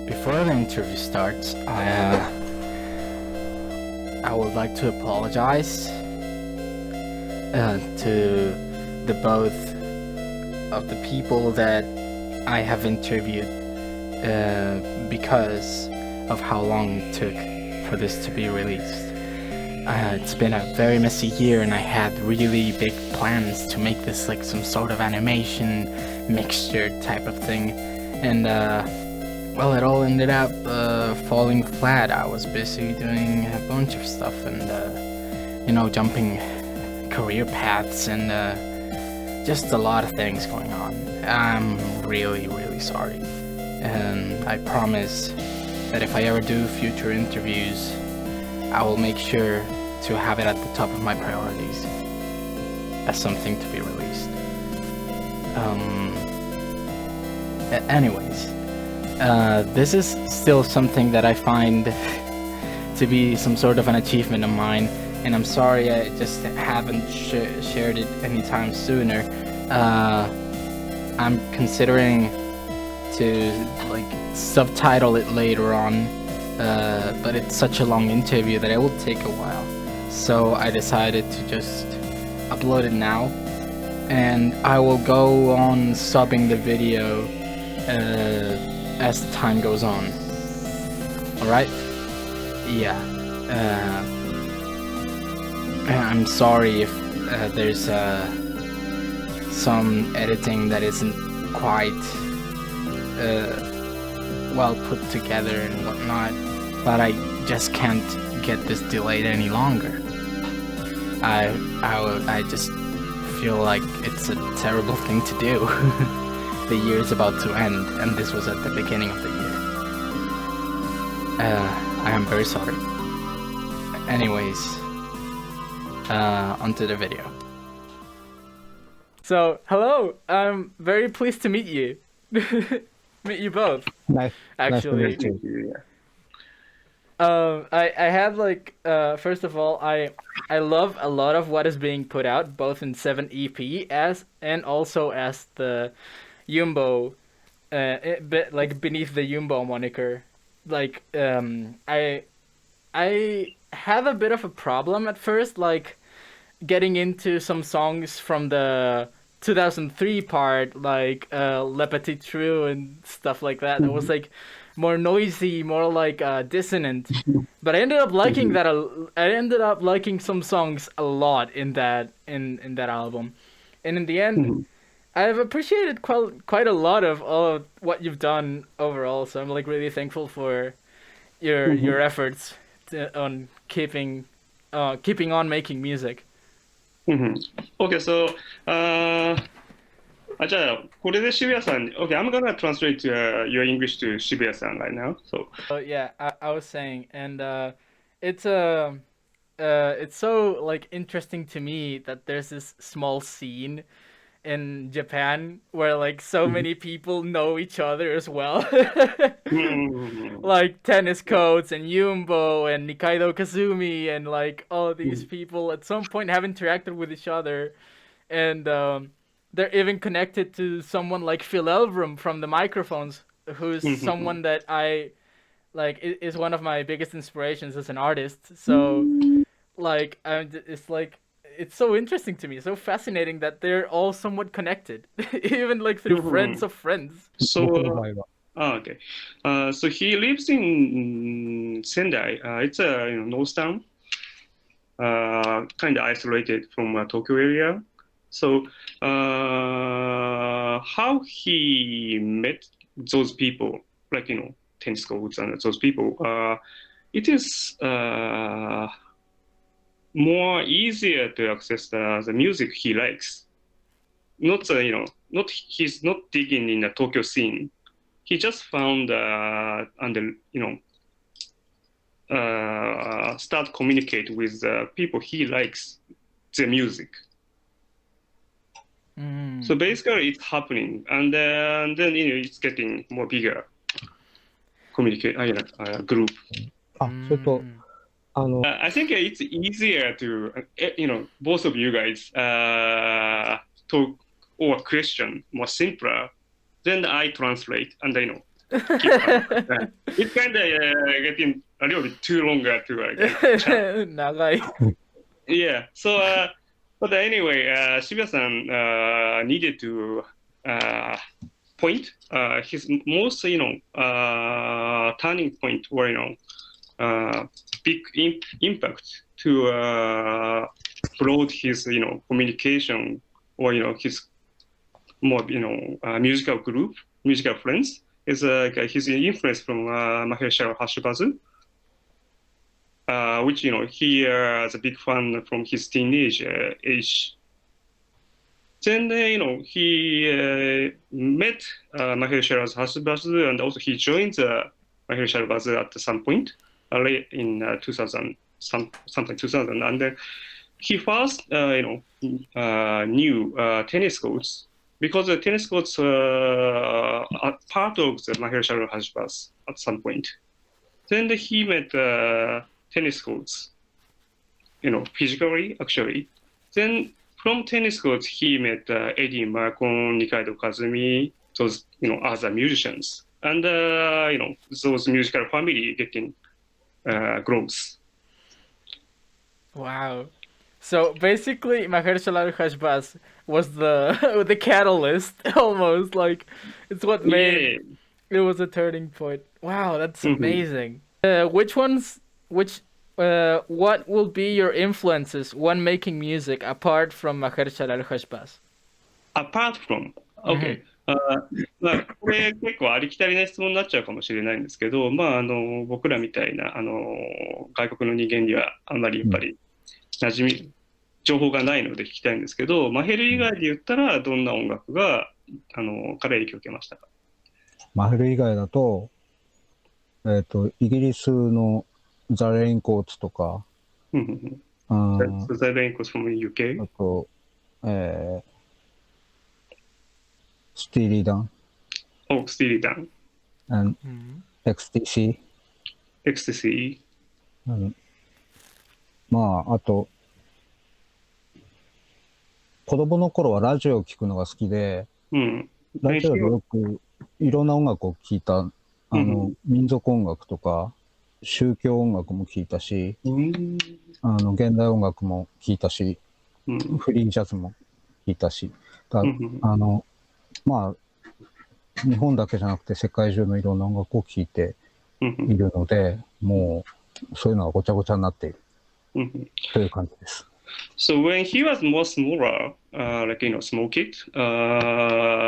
Before the interview starts, I would like to apologize to the both of the people that I have interviewed because of how long it took for this to be released. It's been a very messy year, and I had really big plans to make this like some sort of animation mixture type of thing, and well, it all ended up falling flat. I was busy doing a bunch of stuff and jumping career paths and just a lot of things going on. I'm really sorry, and I promise that if I ever do future interviews, I will make sure to have it at the top of my priorities as something to be released. Anyways, this is still something that I find to be some sort of an achievement of mine, and I'm sorry I just haven't shared it anytime sooner. I'm considering to like subtitle it later on, but it's such a long interview that it will take a while. So I decided to just upload it now, and I will go on subbing the video as time goes on. Alright? Yeah. I'm sorry if there's some editing that isn't quite well put together and whatnot, but I just can't get this delayed any longer. I just feel like it's a terrible thing to do. The year is about to end, and this was at the beginning of the year. I am very sorry. Anyways, onto the video. So, hello. I'm very pleased to meet you. Meet you both. Nice. Actually. Nice to meet you. I had like first of all, I love a lot of what is being put out, both in 7 EP and also as the Yumbo, like beneath the Yumbo moniker. Like I have a bit of a problem at first, like getting into some songs from the 2003 part, like Le Petit Trou and stuff like that. It was like more noisy, more like dissonant. But I ended up liking that. I ended up liking some songs a lot in that album, and in the end, I've appreciated quite a lot of all of what you've done overall. So I'm like really thankful for your efforts on keeping on making music. Okay, so じゃあこれで渋谷さんに Okay, I'm gonna translate your English to 渋谷さん right now. So yeah, I was saying, and it's so like interesting to me that there's this small scene in Japan where like so many people know each other as well. Like Tennis Coats and Yumbo and Nikaido Kazumi and like all these people at some point have interacted with each other, and they're even connected to someone like Phil Elverum from the Microphones, who's someone that I like is one of my biggest inspirations as an artist. So like it's so interesting to me, so fascinating that they're all somewhat connected, even like through friends of friends. So okay. So he lives in Sendai. It's a north town, kind of isolated from Tokyo area. So how he met those people, like tennis courts and those people, it is more easier to access the music he likes. Not he's not digging in the Tokyo scene. He just found start communicate with people he likes the music. So basically, it's happening, and then it's getting more bigger. Communicate group. I think it's easier to both of you guys talk or question more simpler. Then I translate, and keep on. It's kind of getting a little bit too longer to chat. 長い。Yeah. So, but anyway, Shibuya-san needed to point his most, turning point or big impact to broad his, communication or his more, musical group, musical friends is his influence from Mahesh Hashibazu. Which he is a big fan from his teenage age. Then he met Mahesh Hashibazu, and also he joined Mahesh Hashibazu at some point late in 2000, something 2000, and then he first knew tennis courts because the tennis courts are part of the Mahesh Hashibazu at some point. Then he met tennis courts, physically, actually. Then from tennis courts, he met Eddie Marcon, Nikaido Kazumi, those, other musicians. And, those musical family getting grows. Wow. So basically, Mahershala Hashbaz was the the catalyst, almost like it's what made it was a turning point. Wow, that's amazing. What will be your influences when making music apart from Mahershala Hashbaz? Apart from, okay. これ結構ありきたりな質問になっちゃうかもしれないんですけど、僕らみたいな、外国の人間にはあんまりやっぱり馴染み、情報がないので聞きたいんですけど、マヘル以外で言ったらどんな音楽が、から影響を受けましたか？マヘル以外だと、イギリスのザ・レインコーツとか、ザ・レインコーツ from UK? あと、スティーリー・ダン。スティーリー・ダン。and XTC。XTC。あと、子供の頃はラジオを聞くのが好きで、ラジオでよくいろんな音楽を聴いた、民族音楽とか、宗教音楽も聴いたし、現代音楽も聴いたし、フリージャズも聴いたし、日本だけじゃなくて世界中のいろんな音楽を聴いているので、もうそういうのがごちゃごちゃになっているという感じです。So when he was more smaller, small kid,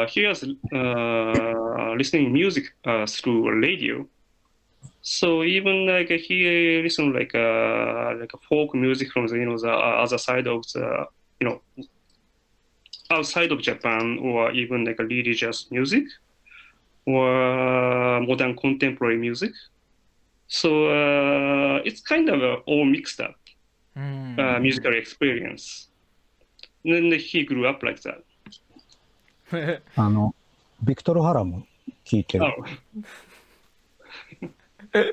he was listening music through radio. So even he listened like a folk music from the other side of the outside of Japan, or even like a religious music or modern contemporary music. So it's kind of all mixed up. Musical experience. And then he grew up like that. ビクトル・ハラも聴いてる。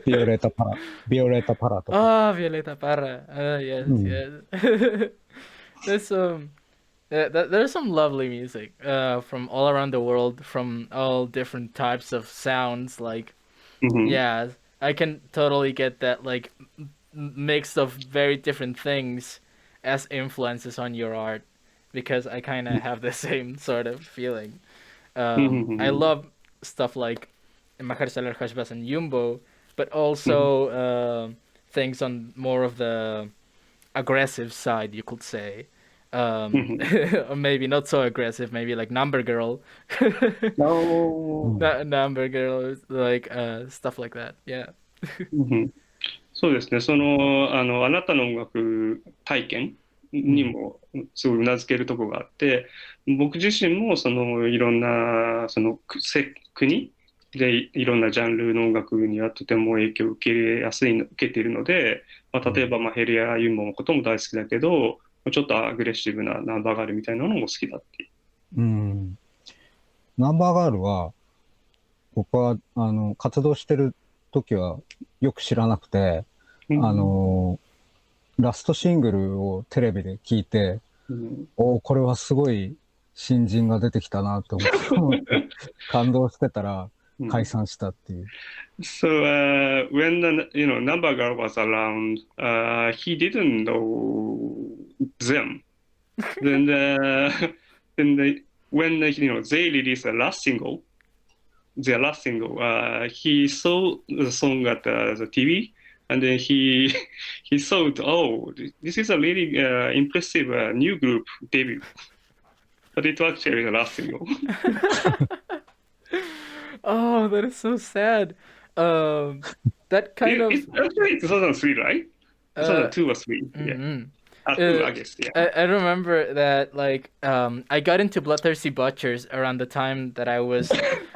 ビオレータ・パラ。ビオレータ・パラとか。Violeta Parra. Yes, yes. There's some lovely music from all around the world, from all different types of sounds. Like, yeah, I can totally get that, like, mix of very different things as influences on your art, because I kind of have the same sort of feeling. I love stuff like Mahershala Hashbaz and Yumbo, but also things on more of the aggressive side, you could say. Or maybe not so aggressive, maybe like Number Girl. Number Girl, like stuff like that. Yeah. そうですね。あなたの音楽体験にもすごいうなずけるところがあって、僕自身もいろんな国でいろんなジャンルの音楽にはとても影響を受けているので、例えばヘルやユンボのことも大好きだけど、ちょっとアグレッシブなナンバーガールみたいなのも好きだっていう。ナンバーガールは僕は活動してる時はよく知らなくて、ラストシングルをテレビで聞いて、これはすごい新人が出てきたなと思って感動してたら、解散したっていう。So when the number girl was around, he didn't know them. Then when they released their last single, he saw the song at the TV, and then he he thought, oh, this is a really impressive new group debut. But it was actually the last single. Oh, that is so sad. That kind of. It's actually 2003, right? Uh, 2002 or 3. Yeah. mm-mm. 2, I guess. Yeah. I remember that like I got into Bloodthirsty Butchers around the time that I was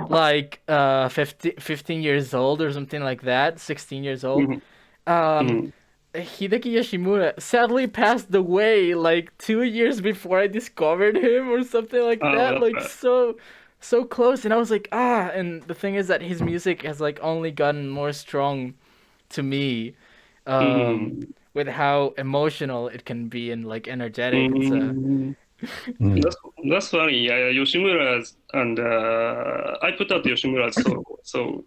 like 15 years old or something like that, 16 years old. Um, Hideki Yoshimura sadly passed away like 2 years before I discovered him or something like that. That's Like bad. so close, and I was like, ah. And the thing is that his music has like only gotten more strong to me, with how emotional it can be and like energetic. It's a That's funny. Yoshimura's and I put out Yoshimura's solo, so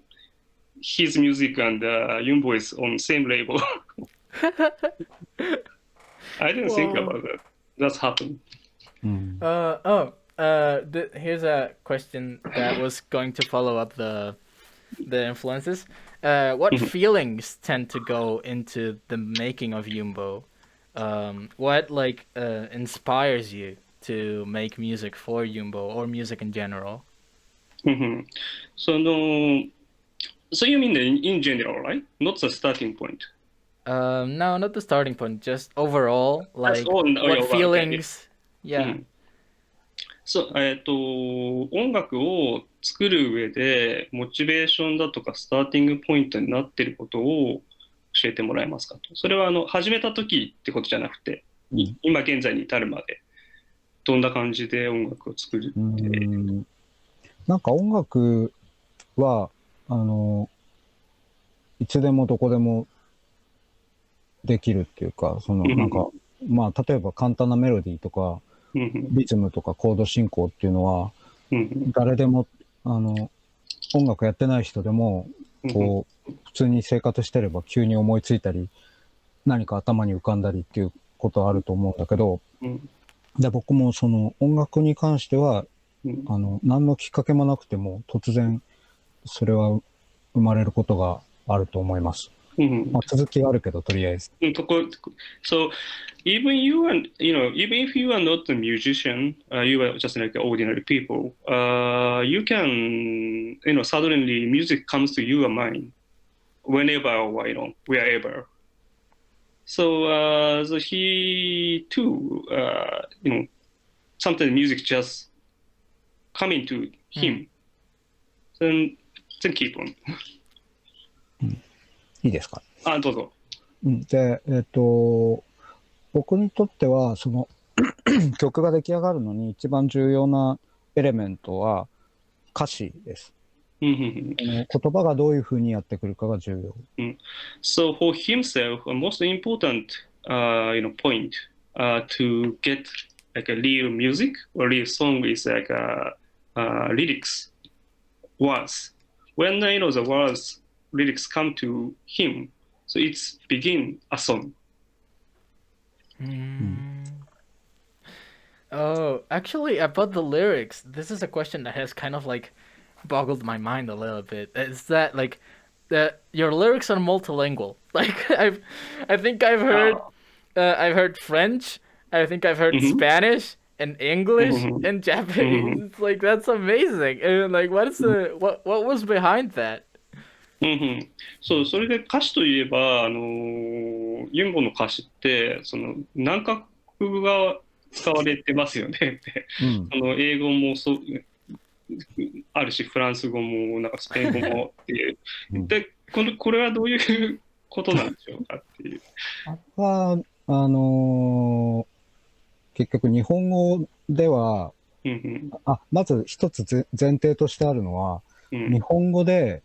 his music and Yumbo is on same label. I didn't think Wow. about that. That's happened. Here's a question that was going to follow up the influences. What feelings tend to go into the making of Yumbo? What like inspires you to make music for Yumbo or music in general? So no, so you mean in general, right? Not the starting point. No, not the starting point. Just overall, like all. what Okay. feelings? Yeah. そう、音楽を作る上で、モチベーションだとかスターティングポイントになっていることを教えてもらえますかと。それは始めた時ってことじゃなくて、今現在に至るまで、どんな感じで音楽を作るって。なんか音楽は、いつでもどこでもできるっていうか、なんか、まあ、例えば簡単なメロディーとか、リズムとかコード進行っていうのは、誰でも、音楽やってない人でも、こう、普通に生活してれば急に思いついたり、何か頭に浮かんだりっていうことはあると思うんだけど、で僕もその音楽に関しては、何のきっかけもなくても突然それは生まれることがあると思います。まあ、続きがあるけど、とりあえず。So even even if you are not a musician, you are just like ordinary people, you can, suddenly music comes to your mind whenever or, wherever. So, so he too, sometimes music just coming to him. Then keep on. いいですか？どうぞ。で、僕にとっては、その曲が出来上がるのに一番重要なエレメントは歌詞です。言葉がどういうふうにやってくるかが重要。So for himself, a most important, point to get like a real music or real song is like lyrics, words. When the words lyrics come to him, so it's begin a song. Oh, actually, about the lyrics, this is a question that has kind of like boggled my mind a little bit. Is that like your lyrics are multilingual? Like I think I've heard French. I think I've heard Spanish and English and Japanese. It's like that's amazing. And like, what was behind that? そう、それで歌詞といえば、ユンボの歌詞って、何カ国語が使われてますよね。英語もあるし、フランス語も、なんかスペイン語もっていう。で、これはどういうことなんでしょうかっていう。結局日本語では、まず一つ前提としてあるのは、日本語で、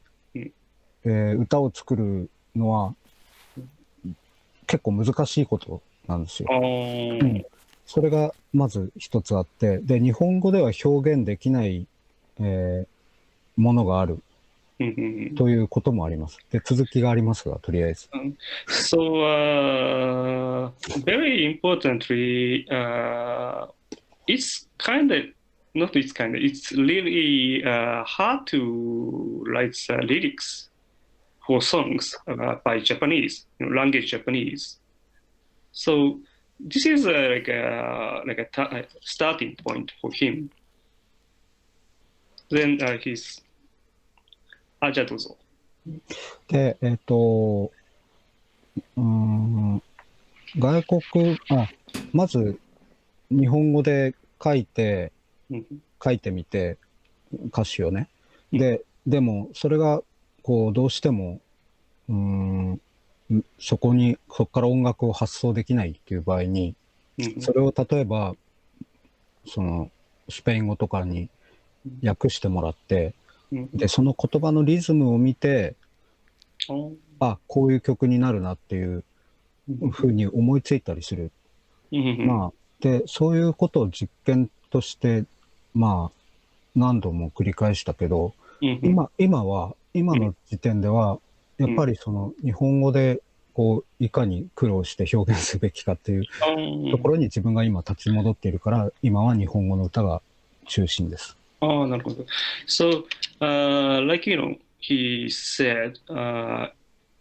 歌を作るのは結構難しいことなんですよ。それがまず一つあって、で日本語では表現できない、ものがある。ということもあります。で、続きがありますが、とりあえず。So, very importantly, it's kind of not it's kind of it's really hard to write lyrics for songs by Japanese, language Japanese. So this is a starting point for him. Then he's じゃあどうぞ。で、外国、まず日本語で書いてみて、歌詞をね。でも、それが、こう、どうしても、そこから音楽を発想できないっていう場合に、それを例えば、スペイン語とかに訳してもらって、で、その言葉のリズムを見て、こういう曲になるなっていうふうに思いついたりする。で、そういうことを実験として、何度も繰り返したけど、今の時点では、やっぱり日本語で、こう、いかに苦労して表現すべきかっていうところに自分が今立ち戻っているから、今は日本語の歌が中心です。なるほど。So, like, he said,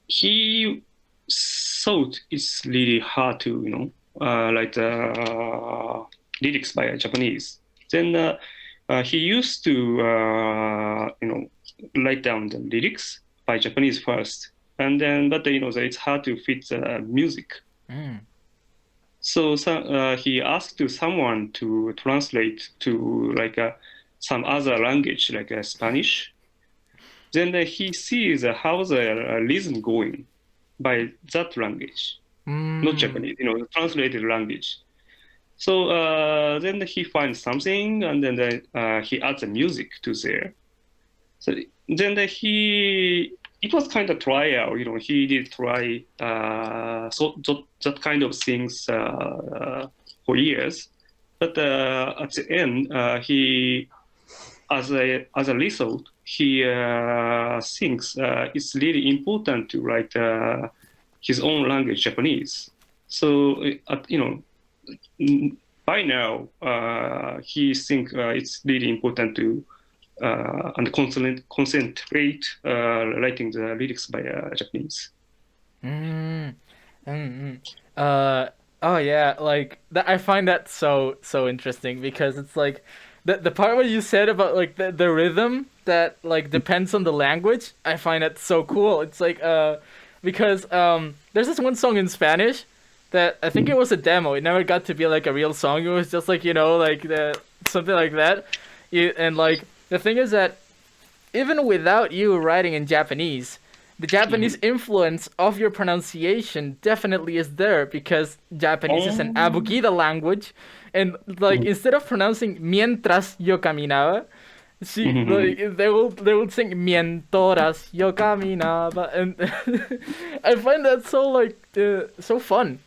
he thought it's really hard to, write lyrics by Japanese. Then he used to, write down the lyrics by Japanese first, and then, but it's hard to fit the music. So he asked to someone to translate to like some other language, like Spanish. Then he sees how the rhythm going by that language, not Japanese, translated language. So then he finds something, and then he adds the music to there. So then it was kind of trial, he did try that kind of things for years. But at the end, he, as a result, he thinks it's really important to write his own language, Japanese. So, by now, he thinks it's really important to and concentrate writing the lyrics by Japanese. Oh yeah, like that. I find that so interesting because it's like the part where you said about like the rhythm that like depends on the language. I find that so cool. It's like because there's this one song in Spanish that I think it was a demo. It never got to be like a real song. It was just like like something like that. And like the thing is that even without you writing in Japanese, the Japanese influence of your pronunciation definitely is there because Japanese is an abugida language, and like instead of pronouncing mientras yo caminaba, they will sing mientoras yo caminaba, and I find that so like so fun.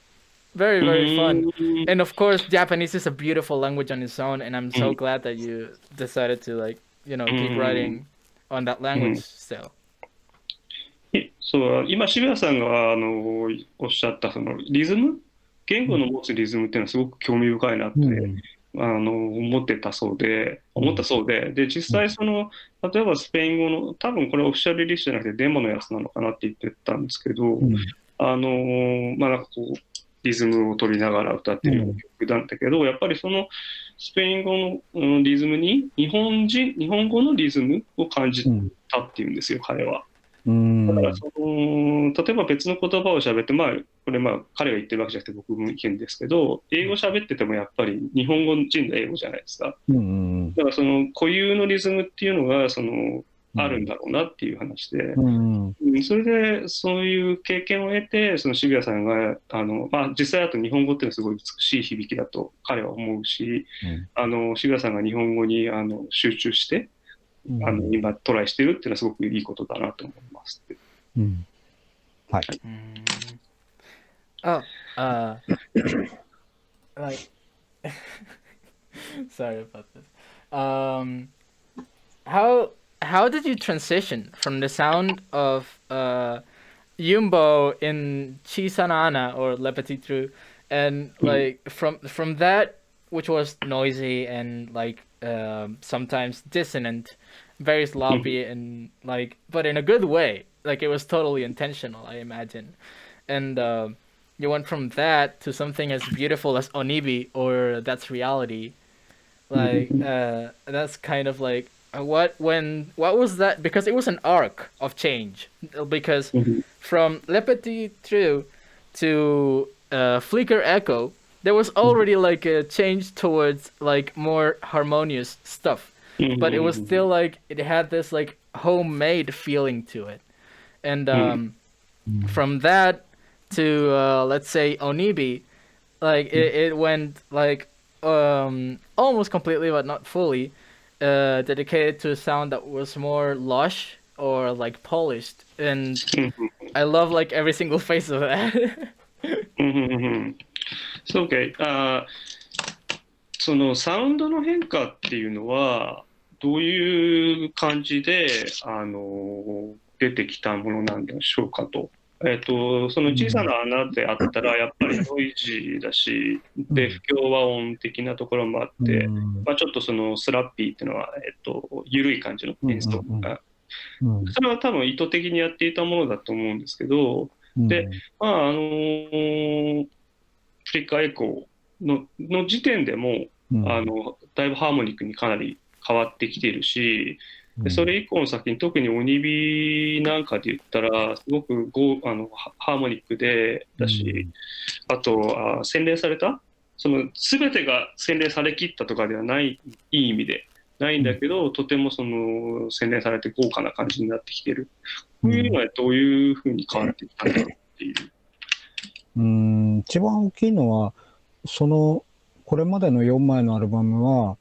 Very fun. And of course, Japanese is a beautiful language on its own, and I'm so glad that you decided to like, keep writing on that language still. そう、今渋谷さんがおっしゃったそのリズム、言語の持つリズムっていうのはすごく興味深いなって、思ったそうで、で実際例えばスペイン語の多分これオフィシャルリリースじゃなくてデモのやつなのかなって言ってたんですけど、なんかこうリズムを取りながら歌ってる曲なんだけど、やっぱりそのスペイン語のリズムに日本語のリズムを感じたっていうんですよ、彼は。だから例えば別の言葉を喋って、これ彼が言ってるわけじゃなくて僕も言うんですけど、英語喋っててもやっぱり日本語人の英語じゃないですか。だからその固有のリズムっていうのがあるんだろうなっていう話で、それでそういう経験を得て、その渋谷さんが実際だと日本語っていうのはすごい美しい響きだと彼は思うし、渋谷さんが日本語に集中して、今トライしてるっていうのはすごくいいことだなと思いますって。はい。Like, sorry about this. How how did you transition from the sound of Yumbo in Chisanana or Le Petit Trou, and like from that, which was noisy and like sometimes dissonant, very sloppy and like, but in a good way. Like it was totally intentional, I imagine. And you went from that to something as beautiful as Onibi or That's Reality. Like that's kind of like what was that? Because it was an arc of change. Because from Le Petit Trou to Flicker Echo, there was already like a change towards like more harmonious stuff, but it was still like it had this like homemade feeling to it. And from that to let's say Onibi, like it went like almost completely but not fully dedicated to a sound that was more lush or like polished, and I love like every single phase of that. So, okay. そのサウンドの変化っていうのはどういう感じで出てきたものなんでしょうかと。その小さな穴であったらやっぱりノイジーだし、で不協和音的なところもあって、まあ、ちょっとそのスラッピーっていうのは、緩い感じの演奏が、それは多分意図的にやっていたものだと思うんですけど、で、まあフリッカーエコーの時点でも、だいぶハーモニックにかなり変わってきているし、でそれ以降の作品、特にオニビなんかで言ったらすごくハーモニックでだし、あと洗練された、その全てが洗練されきったとかではない、いい意味でないんだけど、とてもその洗練されて豪華な感じになってきてる。こういうのはどういうふうに変わってきたんだろうっていう。一番大きいのはこれまでの4枚のアルバムは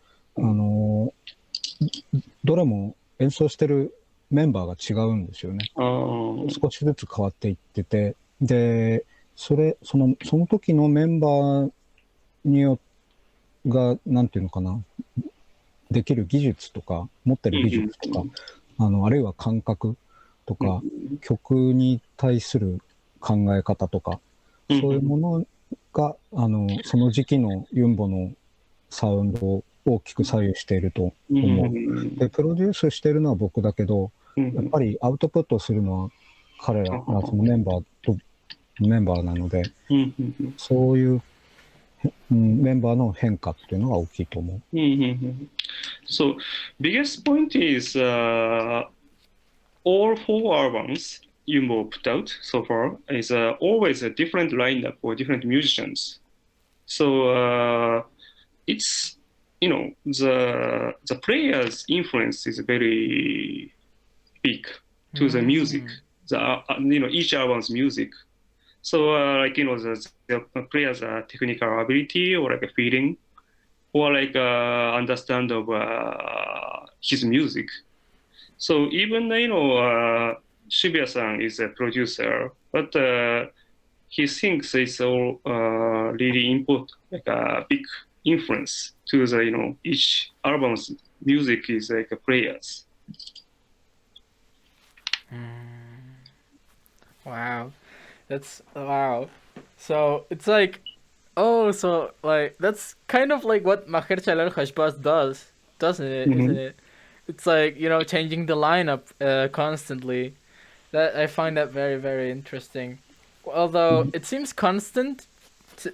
どれも演奏してるメンバーが違うんですよね。少しずつ変わっていってて、でその時のメンバーがなんていうのかな、できる技術とか持ってる技術とか、あるいは感覚とか、曲に対する考え方とか、そういうものがその時期のユンボのサウンドを大きく左右していると思う。でプロデュースしているのは僕だけど、やっぱりアウトプットするのは彼らそのメンバーなので、そういうメンバーの変化っていうのが大きいと思う。So, biggest point is all 4 albums Yumbo put out so far is always a different lineup for different musicians. So it's the players' influence is very big to the music. Each album's music. So the players' technical ability or like a feeling or like understand of his music. So even Shibuya-san is a producer, but he thinks it's all really important, like a big influence to the each album's music is like a players. Wow, wow. So it's like, so like that's kind of like what Mahercha El Hashbaz does, doesn't it? Isn't it? It's like changing the lineup constantly. That I find that very, very interesting. Although it seems constant,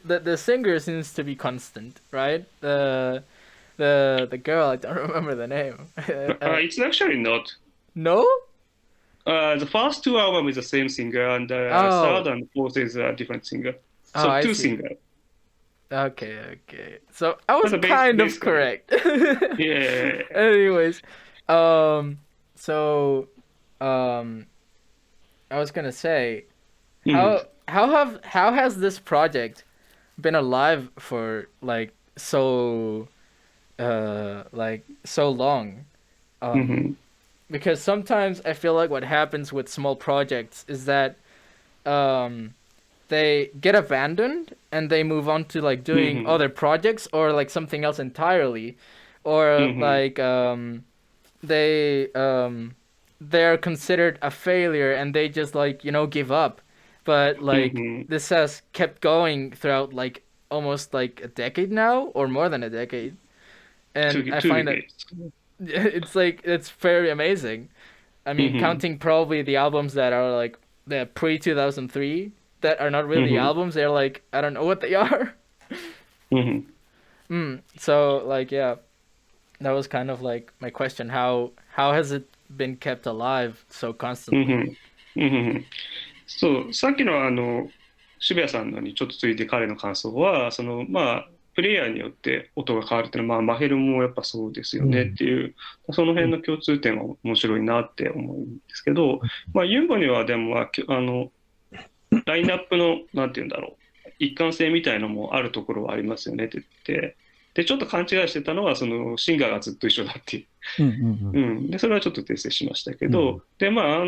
the singer seems to be constant, right? The girl, I don't remember the name. It's actually not. No? The first 2 albums is the same singer, and third and fourth is a different singer. So 2 singers. Okay. So I was kind of correct. Yeah. Anyways, I was gonna say, how has this project been alive for like so long? Because sometimes I feel like what happens with small projects is that they get abandoned and they move on to like doing other projects or like something else entirely, or like they they're considered a failure and they just like give up, but like this has kept going throughout like almost like a decade now or more than a decade, and I two find that decades. it's very amazing. I mean, counting probably the albums that are like the pre 2003 that are not really albums, they're like I don't know what they are. So like yeah, that was kind of like my question. How has it been kept alive so うんう constantly? んうんうん。そう、さっきの渋谷さんのにちょっとついて彼の感想は、まあ、プレイヤーによって音が変わるっていうのは、まあ、マヘルもやっぱそうですよねっていう、その辺の共通点は面白いなって思うんですけど、まあ、ユンボにはでも、ラインナップの、なんて言うんだろう、一貫性みたいのもあるところはありますよねって言って、で、ちょっと勘違いしてたのは、シンガーがずっと一緒だっていう。で、それはちょっと訂正しましたけど、で、まあ、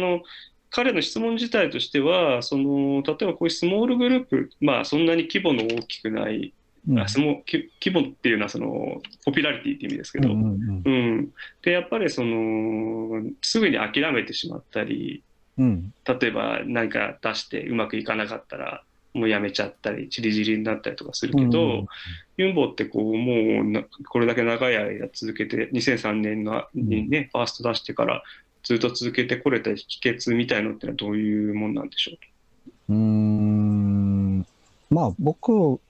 彼の質問自体としては、例えばこういうスモールグループ、まあ、そんなに規模の大きくない、規模っていうのはポピュラリティっていう意味ですけど、で、やっぱりすぐに諦めてしまったり、例えば何か出してうまくいかなかったら、もうやめちゃったり、チリジリになったりとかするけど、ユンボってこう、もうこれだけ長い間続けて、2003年にね、ファースト出してからずっと続けてこれた秘訣みたいのってのはどういうもんなんでしょう？まあ僕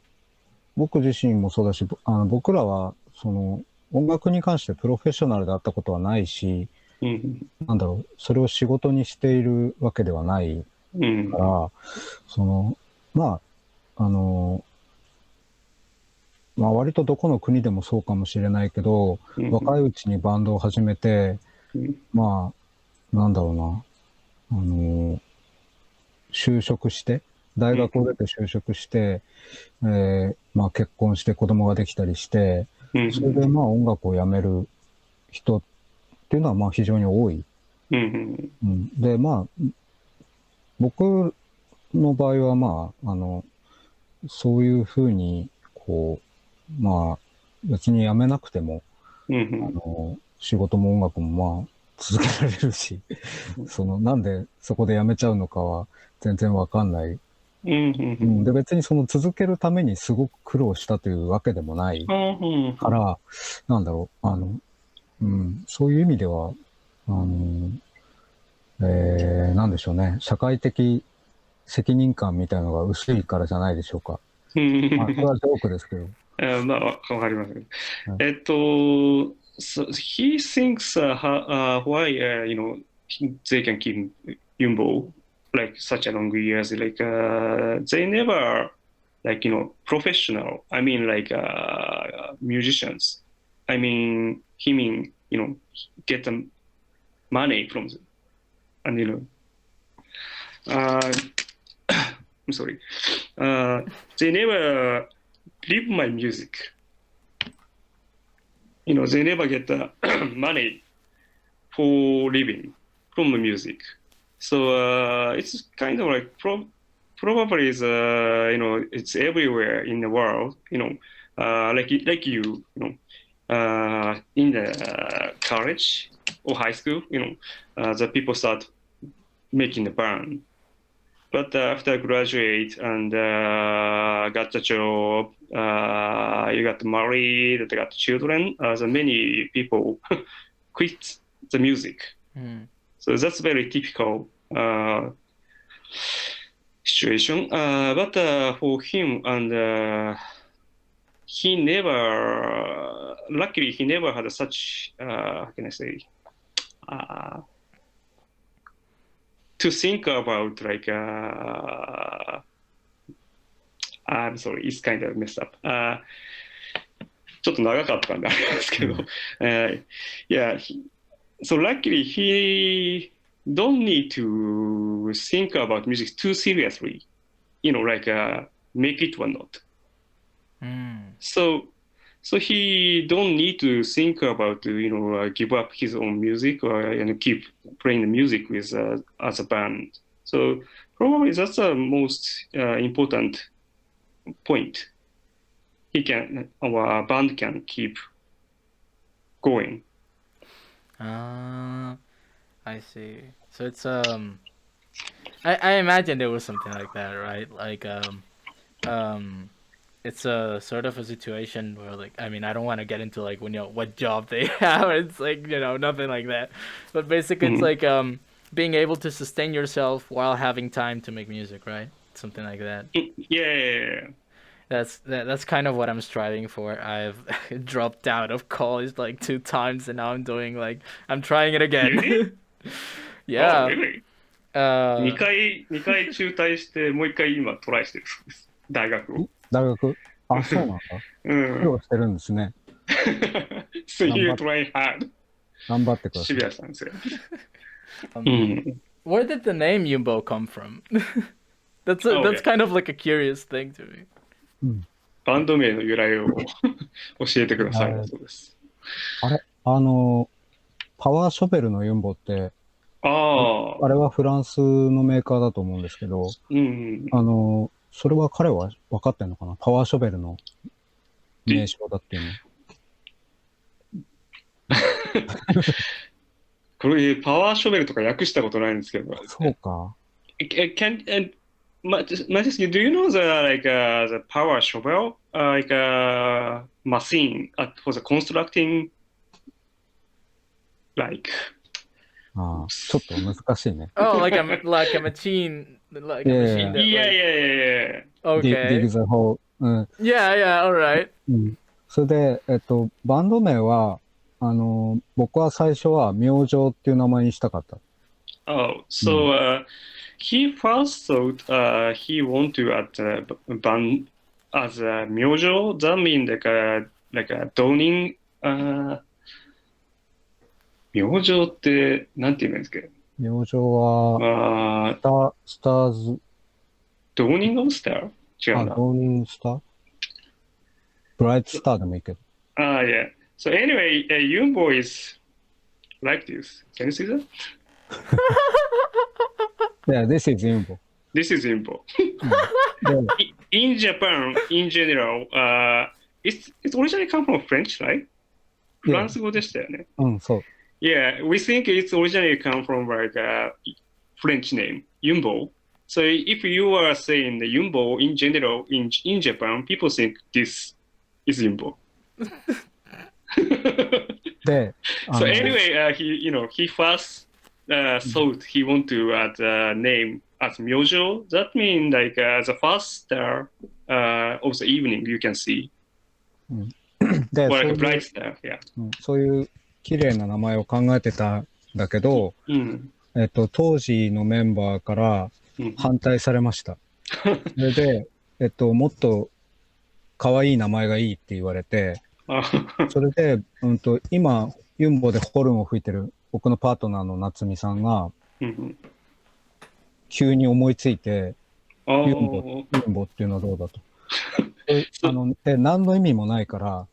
自身もそうだし、僕らは音楽に関してプロフェッショナルであったことはないし、なんだろう、それを仕事にしているわけではないから、まあ、まあ割とどこの国でもそうかもしれないけど、若いうちにバンドを始めて、まあ、なんだろうな、就職して、大学を出て就職して、まあ結婚して子供ができたりして、それでまあ音楽をやめる人っていうのはまあ非常に多い。で、まあ、僕の場合はまあ、そういうふうに、こう、まあ、別にやめなくても、仕事も音楽もまあ、続けられるし、なんでそこでやめちゃうのかは全然わかんない。で、別に続けるためにすごく苦労したというわけでもないから、なんだろう、そういう意味では、なんでしょうね、社会的責任感みたいなのが薄いからじゃないでしょうか。まあ、それはジョークですけど。まあ、わかります。So he thinks why they can keep Yumbo like such a long years like they never like professional. I mean like musicians. I mean get the money from them and I'm sorry. They never live my music. They never get the money for living from the music. So it's kind of like probably is it's everywhere in the world. Like you in the college or high school. The people start making the band. But after I graduate and got the job, you got married, got children, the many people quit the music. So that's very typical situation. But for him, and luckily, he never had such, how can I say, to think about like I'm sorry, it's kind of messed up. ちょっと長かったんであれですけど、yeah, so luckily he don't need to think about music too seriously, like make it or not. So he don't need to think about give up his own music or keep playing the music with as a band. So probably that's the most important point. Our band can keep going. Ah, I see. So it's I imagine there was something like that, right? Like um it's a sort of a situation where like I mean I don't want to get into like when you know what job they have. It's like you know nothing like that, but basically it's Mm. like being able to sustain yourself while having time to make music, right? Something like that. Yeah. That's kind of what I'm striving for. I've dropped out of college like 2 times and now I'm doing like I'm trying it Really? again. Oh, Yeah. really? Uh 2回中退して、もう1回今トライしてるそうです。大学を。大学あ、そうなんだ。うん。苦労してるんですね。So 頑 you 張っ try hard. 頑張ってくださ渋い。谷さんですよ。う um, ん。where did the name Yumbo come from? Oh, That's yeah. kind of like a curious thing to me. うん。バンド名の由来を教えてくださいだそうです。あれパワーショベルのユンボって、ああ。あれはフランスのメーカーだと思うんですけど、うん。それは彼は分かってんのかなパワーショベルの名称だっていうの。これ、パワーショベルとか訳したことないんですけど。そうか。And Majesty, do you know the power shovel, like a machine for the constructing, like ああ、ちょっと難しいね。Oh, like a machine, like a Yeah. machine that yeah, like yeah, yeah, dig okay. the hole. うん。Yeah, yeah, all right. うん。それで、バンド名は、僕は最初は明星っていう名前にしたかった。Oh, so he first thought he want to add a band as a myojo. That means like a dawning. 明星ってなんて言うんですか？明星は、スターズ。Dawning of Star? 違うな。ドーニングスターブライトスターでもいいけど。Yeah. So anyway, Yumbo is like this. Can you see that? Yeah, this is Yumbo. This is Yumbo. で In Japan, in general, it's originally come from French, right? フランス語でしたよね。うん、そう。Yeah, we think it's originally come from like a French name, Yumbo. So if you are saying the Yumbo in general in Japan, people think this is Yumbo. で、So anyway, he first thought he want to add a name as Myojo. That means like the first star of the evening you can see. で Or そう like a いう bright star, yeah. そういう綺麗な名前を考えてたんだけど、うん当時のメンバーから反対されました。それで、もっと可愛い名前がいいって言われて、それで、今、ユンボでホルンを吹いてる僕のパートナーの夏美さんが、急に思いついて、ユンボっていうのはどうだと。で何の意味もないから、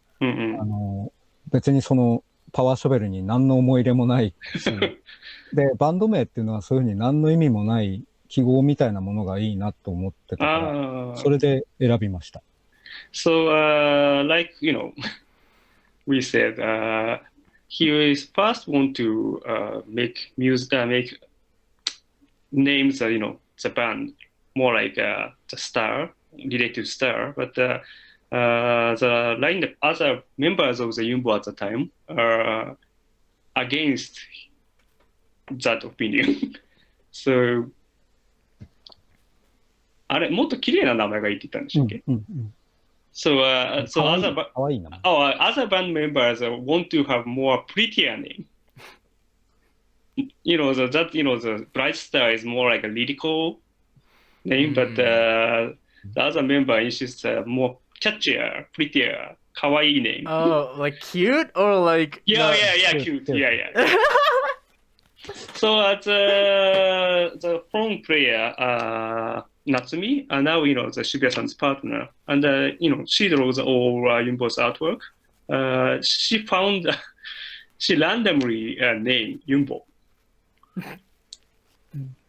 別にそのパワーショベルに何の思い入れもないし、で、バンド名っていうのはそういうふうに何の意味もない記号みたいなものがいいなと思ってたから、それで選びました。So, like, we said, he is first want to make music, make names, the band more like the star, related star, but the other members of the Yumbo at the time are against that opinion. So, あれ、もっと綺麗な名前がいいって言ったんでしたっけ？So, other band members want to have more prettier name. The Bright Star is more like a lyrical name, but the other member insists more catchier, prettier, kawaii name. Oh, like cute or like Yeah, cute. Yeah. So the phone player, Natsumi, and now the Shibuya-san's partner, and she draws all Yumbo's artwork. She randomly named Yumbo,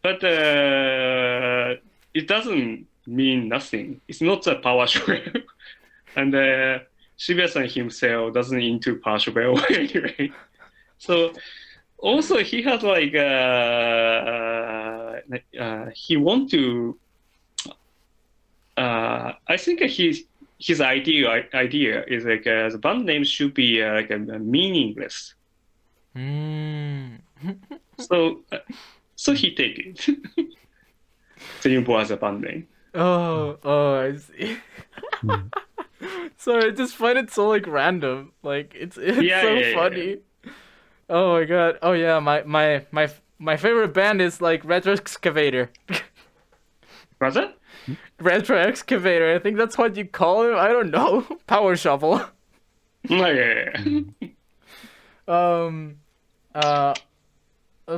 but it doesn't mean nothing. It's not a power shovel, and Shibuya-san himself doesn't into power shovel anyway. So Also, he has like he want to. I think his idea is like the band name should be like meaningless. Mm. So so he take it. The Yumbo as a band name. Oh, I see. うん、Sorry, I just find it so like random. Like it's Yeah, so yeah, yeah. funny. Oh my god. Oh yeah, my favorite band is like Retro Excavator. Was that? Retro Excavator. I think that's what you call it. I don't know. Power shovel. Yeah, yeah, う yeah. ん、Um. Uh.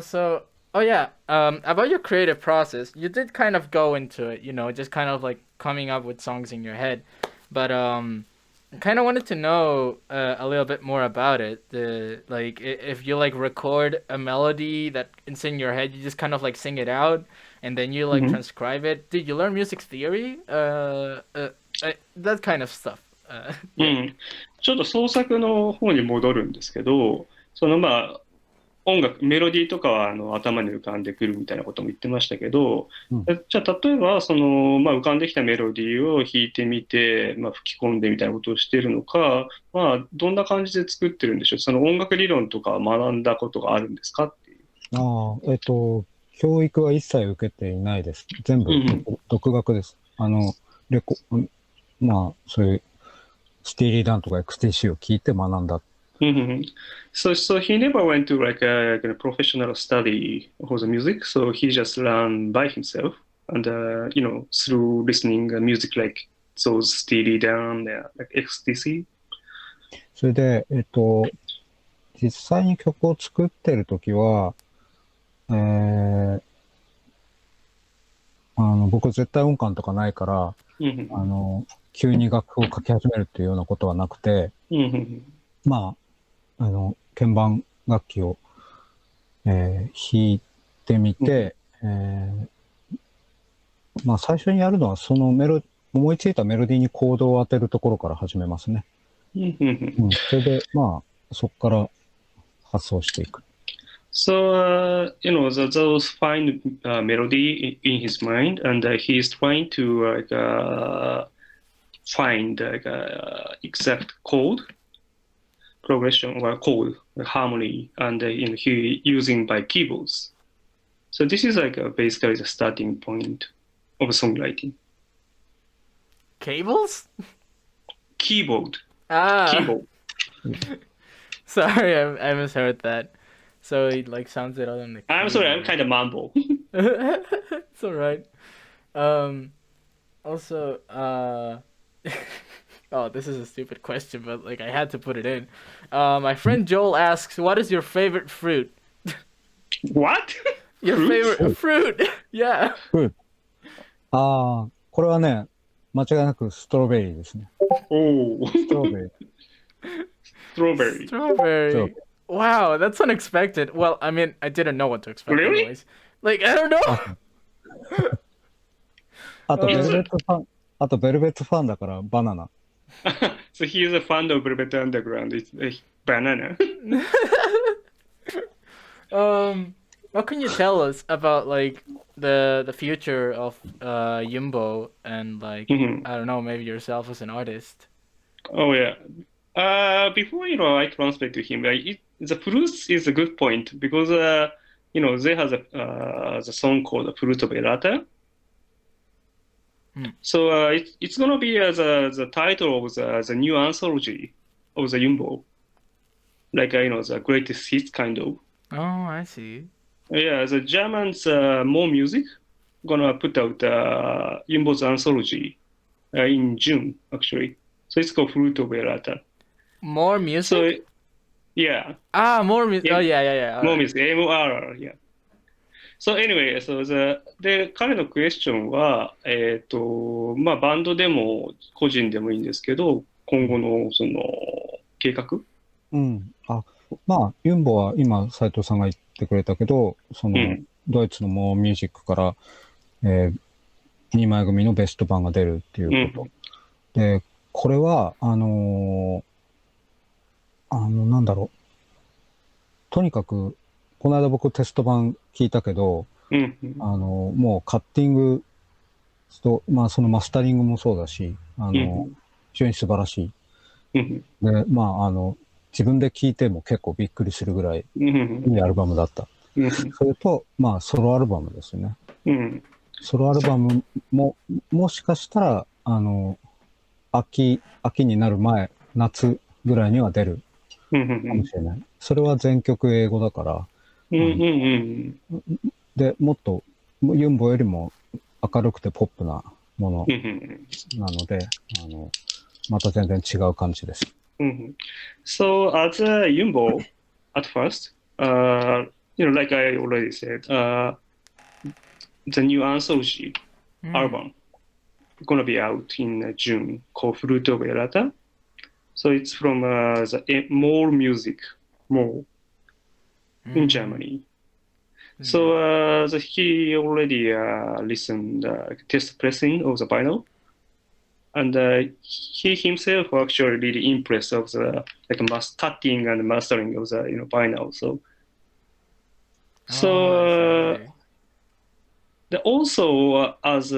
So. Oh yeah. About your creative process, you did kind of go into it. Just kind of like coming up with songs in your head, but kind of wanted to know a little bit more about it. The like if you like record a melody that it's in your head, you just kind of like sing it out, and then you like Mhm. transcribe it. Did you learn music theory? That kind of stuff. う Yeah. ん。ちょっと創作の方に戻るんですけど、音楽、メロディーとかは頭に浮かんでくるみたいなことも言ってましたけど、うん、じゃあ例えば浮かんできたメロディーを弾いてみて、吹き込んでみたいなことをしているのか、どんな感じで作ってるんでしょう。その音楽理論とか学んだことがあるんですかっていう。ああ、教育は一切受けていないです。全部うん独学です。そういうスティーリーダンとか XTC を聞いて学んだ。うんうん。So he never went to like a professional study for the music, so he just learned by himself and through listening music like those Steely Dan, like XTC. それで、実際に曲を作ってるときは、僕絶対音感とかないから、うん急に楽譜を書き始めるっていうようなことはなくて、うんうん鍵盤楽器を、弾いてみて、最初にやるのはその思いついたメロディーにコードを当てるところから始めますね。うんうんそれで、そこから発想していく。So, those find melody in his mind, and he's trying to find exact chord progression or chord harmony, and he using by keyboards. So this is like basically the starting point of songwriting. Cables? Keyboard, Ah. keyboard. Sorry, I misheard that. So he like sounds it out on the I'm sorry, I'm kind of mumble. It's alright. Also, oh, this is a stupid question, but like I had to put it in. My friend Joel asks, "What is your favorite fruit?" What? Your Fruit? favorite fruit? Yeah. これはね、間違いなくストロベリーですね。Oh, ストロベリー。strawberry. Strawberry. Wow, that's unexpected. Well, I mean, I didn't know what to expect Really? anyways. Like, I don't know. あと、ベルベットファンだからバナナ。So he is a fan of Velvet Underground. It's a banana. What can you tell us about like the future of Yumbo and like Mhm. I don't know, maybe yourself as an artist? Oh yeah. Before I translate to him, the fruits is a good point because they have the song called "Fruit of Elata." So it's gonna be the title of the new anthology of the Yumbo, like the greatest hits kind of. Oh, I see. Yeah, the Germans more music gonna put out Yumbo's anthology in June actually. So it's called Fruit of Elata. More music? So yeah, more music. Oh, yeah, yeah, yeah. more Alright. music, MOR, yeah. So anyway,で、彼のクエスチョンは、バンドでも個人でもいいんですけど、今後のその計画。うん。ユンボは今、斉藤さんが言ってくれたけど、ドイツのモーミュージックから、2枚組のベスト版が出るっていうこと。で、これは、なんだろう。とにかく、この間僕テスト版聞いたけど、もうカッティングと、まあそのマスタリングもそうだし、非常に素晴らしい。で、まあ自分で聞いても結構びっくりするぐらいいいアルバムだった。それと、まあソロアルバムですよね。ソロアルバムも、もしかしたら、秋になる前、夏ぐらいには出るかもしれない。それは全曲英語だから、で、もっと、ユンボよりも明るくてポップなものなので、また全然違う感じです。So, as a Yumbo, at first, like I already said, the new anthology album gonna be out in June called Fruit of Errata. So it's from the More Music, More in Germany. So he already listened test pressing of the vinyl, and he himself actually really impressed of the cutting and mastering of the vinyl. Also as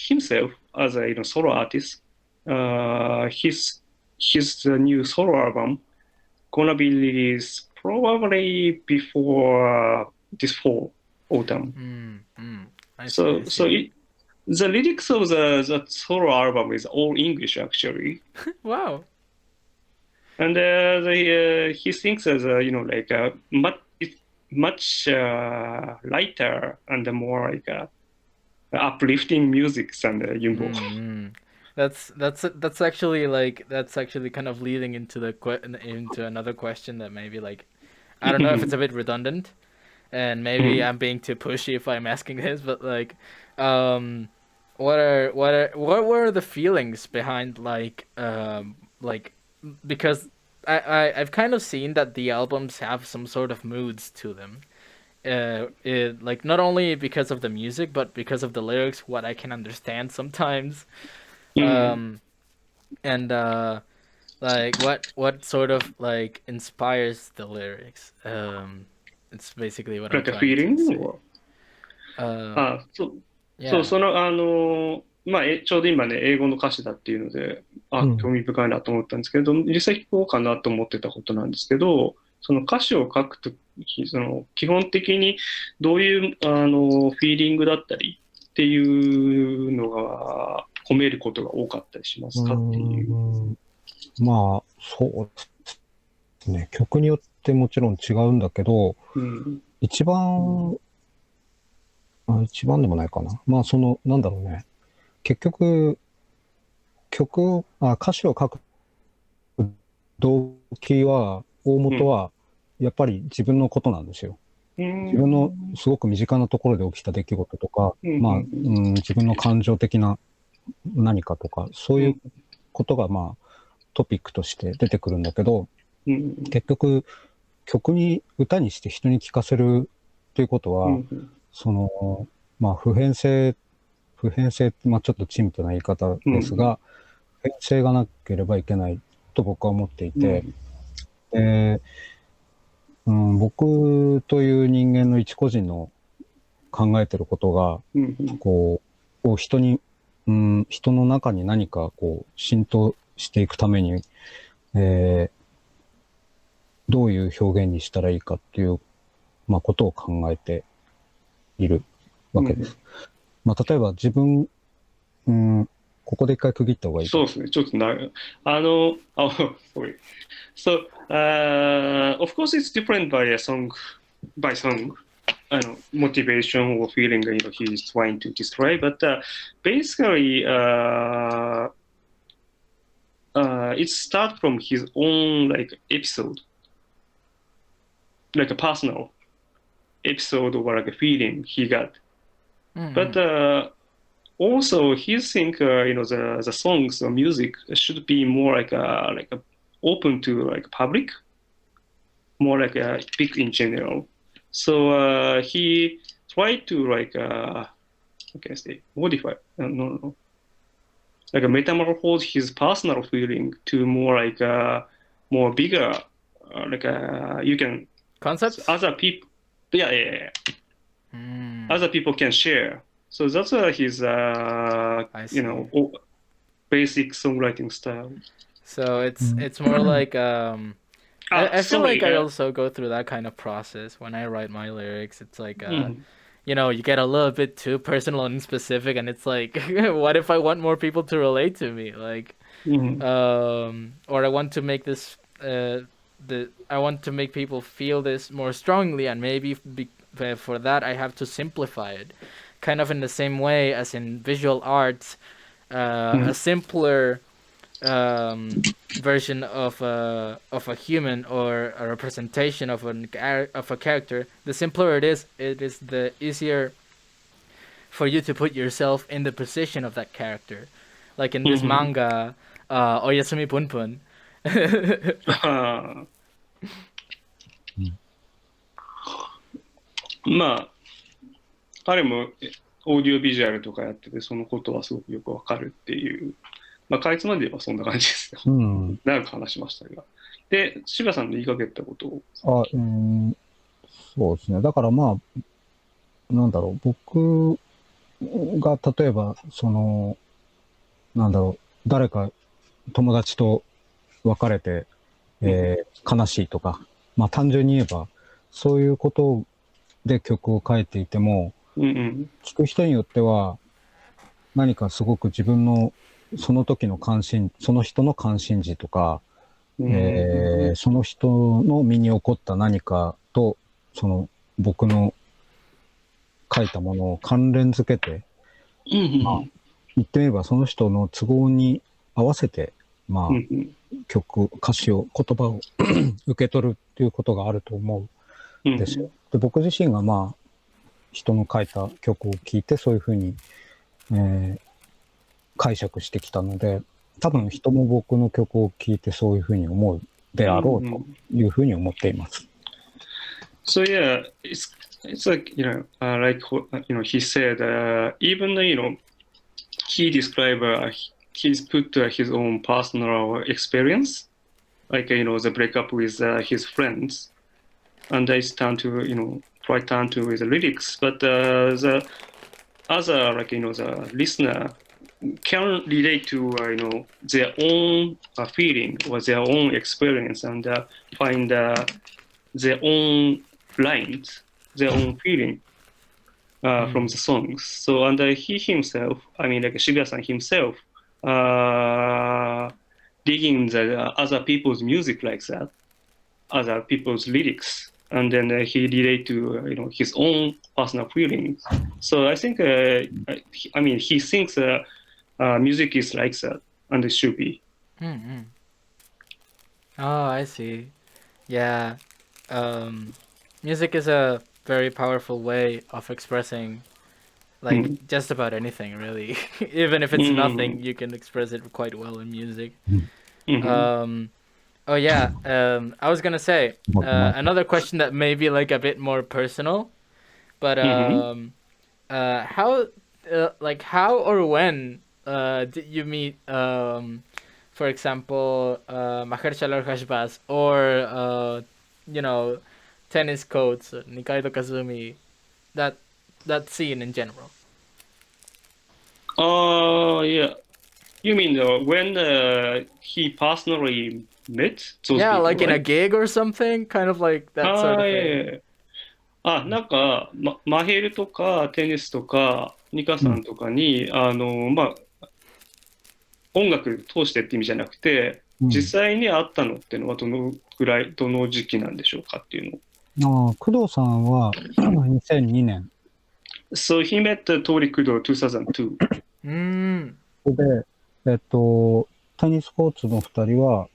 himself as a solo artist, his new solo album gonna be released probably before this fall, autumn. The lyrics of the solo album is all English actually. Wow. And he thinks as much lighter and more like uplifting music than Yumbo. That's actually kind of leading into into another question that maybe I don't know if it's a bit redundant, and maybe I'm being too pushy if I'm asking this, but what were the feelings behind because I've kind of seen that the albums have some sort of moods to them. Not only because of the music, but because of the lyrics, what I can understand sometimes. And what sort of inspires the lyrics. It's basically what I'm Like a trying feeling? to say. そう、まあ、ちょうど今ね、英語の歌詞だっていうので、興味深いなと思ったんですけど、実際聞こうかなと思ってたことなんですけど、その歌詞を書くとき、基本的にどういうフィーリングだったりっていうのが込めることが多かったりしますかっていう。まあ、そうですね。曲によってもちろん違うんだけど、一番でもないかな。まあ、なんだろうね。結局、歌詞を書く動機は、大元は、やっぱり自分のことなんですよ。自分のすごく身近なところで起きた出来事とか、まあ、自分の感情的な何かとか、そういうことが、まあ、トピックとして出てくるんだけど、結局、歌にして人に聴かせるということは、まあ、普遍性、まあ、ちょっと陳腐な言い方ですが、普遍性がなければいけないと僕は思っていて、僕という人間の一個人の考えてることが、人の中に何か浸透していくために、どういう表現にしたらいいかっていう、まあ、ことを考えているわけです。まあ、例えば自分、ここで一回区切った方がいい。そうですね。ちょっとsorry. So, of course, it's different by song. Motivation or feeling he's trying to describe, but basically, it starts from his own episode, like a personal episode or a feeling he got. But also, he think the songs or music should be more like open to public, more like big in general. So he tried to how can I say, modify? No. Like a metamorphose his personal feeling to more more bigger, you can concepts. Other people. Yeah, yeah, yeah. Other people can share. So that's his, you know, basic songwriting style. So it's more like I feel Sorry, like I also go through that kind of process when I write my lyrics. It's like you know, you get a little bit too personal and specific, and it's like, what if I want more people to relate to me? Like, or I want to make this I want to make people feel this more strongly, and maybe for that I have to simplify it, kind of in the same way as in visual arts. A simpler version of a human or a representation of a character, the simpler it is the easier for you to put yourself in the position of that character. Like in this manga, Oyasumi Punpun. まあ、彼もオーディオビジュアルとかやってて、そのことはすごくよくわかるっていう、まあ、かいつまで言えばそんな感じですよ。長く話しましたが。で、柴さんの言いかけたことを。そうですね。だからまあ、なんだろう、僕が例えば、なんだろう、誰か友達と別れて、悲しいとか、まあ単純に言えば、そういうことで曲を書いていても、聞く人によっては、何かすごく自分のその時のその人の関心事とか、その人の身に起こった何かと、僕の書いたものを関連づけて、まあ、言ってみればその人の都合に合わせて、まあ、歌詞を、言葉を受け取るっていうことがあると思うんですよ。で、僕自身がまあ、人の書いた曲を聴いてそういうふうに、解釈してきたので、多分人も僕の曲を聴いてそういうふうに思うであろうというふうに思っています。So yeah, it's like, like, he said, even, he described, he's put his own personal experience, like, the breakup with his friends, and I stand to, try turn to his lyrics, but the other, like, the listener can relate to, their own feeling or their own experience and find their own lines, their own feeling from the songs. So, and he himself, I mean, like Shibuya-san himself, digging the other people's music like that, other people's lyrics, and then he relate to, his own personal feelings. So I think, I mean, he thinks music is like that, and it should be. Oh, I see. Yeah. Music is a very powerful way of expressing, like, just about anything, really. Even if it's nothing, you can express it quite well in music. Oh yeah, I was gonna say another question that may be like a bit more personal, but how or when did you meet, for example, Mahershala Hashbaz or tennis coach Nikaido Kazumi, that scene in general? Yeah. You mean when he personally met those people, like in right? a gig or something, kind of like that sort of thing. なんか、マヘルとかテニスとかニカさんとかに、まあ、音楽通してって意味じゃなくて、実際に会ったのっていうのはどの時期なんでしょうかっていうの。工藤さんは2002年。So he met Tori Kudo 2002. で、テニスコーチの2人は、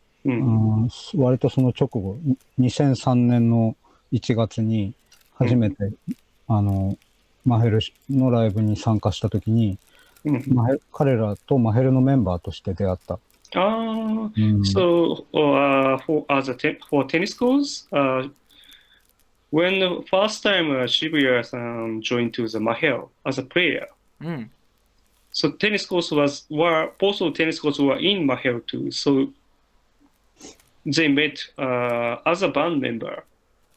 割とその直後、2003年の1月に初めて、マヘルのライブに参加したときに、彼らとマヘルのメンバーとして出会った。So for tennis courts, when the first time Shibuya-san joined to the Mahel as a player, so tennis courts both of tennis courts were in Mahel too. So they met as a band member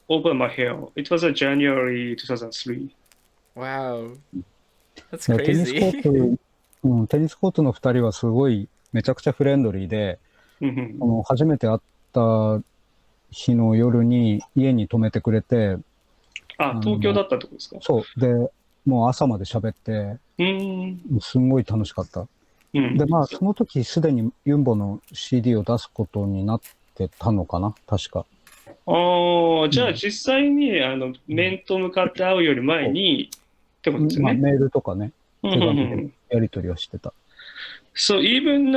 over my hair. It was January 2003. Wow, that's テニスコー crazy. ト、テニスコートの2人はすごいめちゃくちゃフレンドリーで、初めて会った日の夜に家に泊めてくれて、東京だったってことですか？そう。で、もう朝まで喋って、すんごい楽しかった。で、まあ、その時すでにユンボの CD を出すことになってたのかな、確か。じゃあ実際に面と向かって会うより前にってことですね。まあ、メールとかね、手紙でやり取りはしてた。So even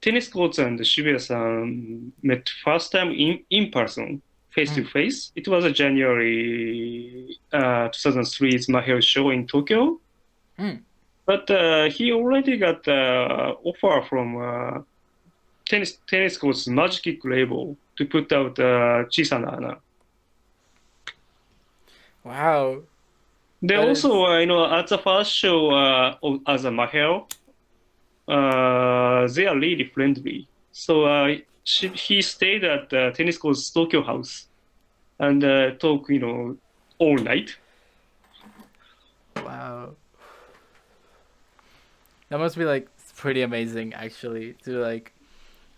tennis courts and Shibuya-san met first time in person, face to face. It was a January 2003's Mahel show in Tokyo. But he already got offer from tennis courts Magic label to put out Chisana Ana. Wow. They also, at the first show as a Mahel, they are really friendly. So he stayed at tennis courts Tokyo house and talk, all night. Wow. That must be like pretty amazing actually to like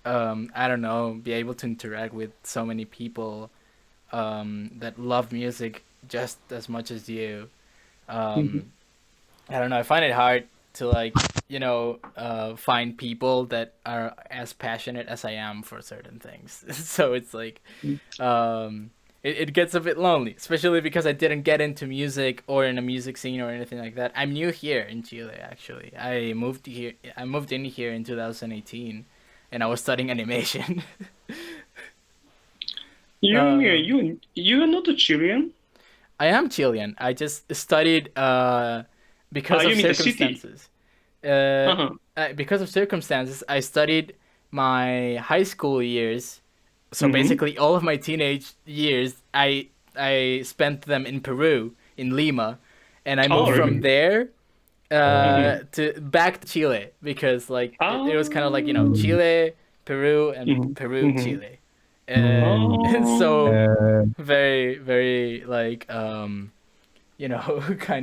I don't know, be able to interact with so many people that love music just as much as you. I don't know, I find it hard to like, find people that are as passionate as I am for certain things. So it's like it gets a bit lonely, especially because I didn't get into music or in a music scene or anything like that. I'm new here in Chile actually. I moved in here in 2018 and I was studying animation. You're not a Chilean? I am Chilean. I just studied because of circumstances. Because of circumstances, I studied my high school years. So basically, all of my teenage years, I spent them in Peru, in Lima, and I moved from there to back to Chile because like it was kind of like Chile, Peru, and Peru, Chile. And so very, very like kind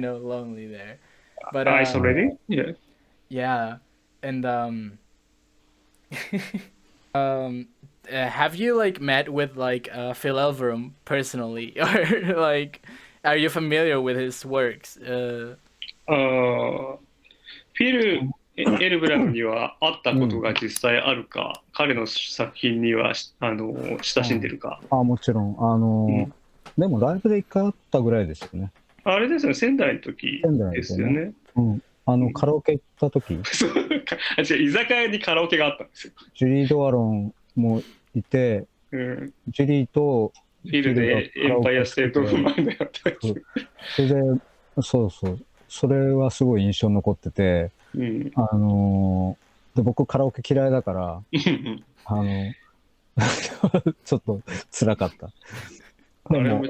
of lonely there. But isolated, yeah. Yeah, and have you like met with like Phil Elverum personally, or like are you familiar with his works? フィル・エルブラムには会ったことが実際あるか、彼の作品には親しんでるか。もちろん。でもライブで一回会ったぐらいですよね。あれですよね、仙台の時ですよね。カラオケ行った時。違う、居酒屋にカラオケがあったんですよ。ジュリー・ドアロンもいて、ジュリーとフィルでエンパイアステートオブマインドやったんですよ。それで、そうそう。それはすごい印象に残ってて、で僕カラオケ嫌いだからちょっと辛かった。でも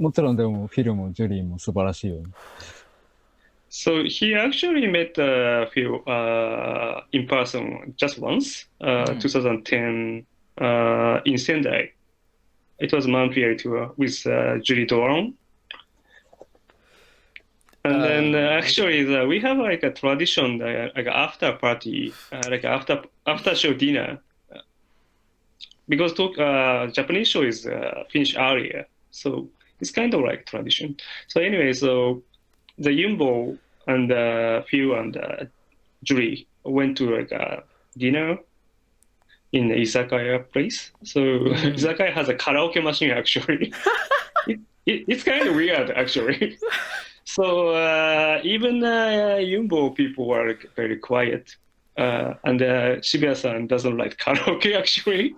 もちろんでもフィルもジュリーも素晴らしいよね。So he actually met Phil in person just once, 2010 in Sendai. It was a Manfield tour with Julie Doran. And then actually we have like a tradition, like after party, like after show dinner, because Japanese show is finished earlier, so it's kind of like tradition. So anyway, so the Yumbo and Phil and Julie went to like a dinner in the izakaya place. So izakaya has a karaoke machine actually. It's kind of weird actually. So even Yumbo people were very quiet, and Shibuya-san doesn't like karaoke actually,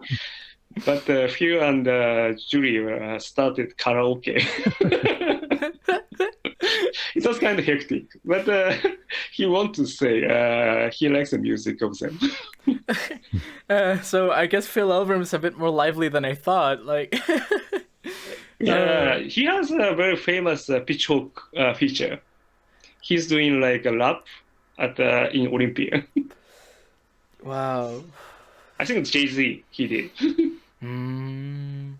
but Phil and Julie started karaoke. It was kind of hectic, but he wants to say he likes the music of them. So I guess Phil Elverum is a bit more lively than I thought. Like. Yeah, he has a very famous pitchfork feature. He's doing like a rap in Olympia. Wow. I think it's Jay-Z he did. Mm,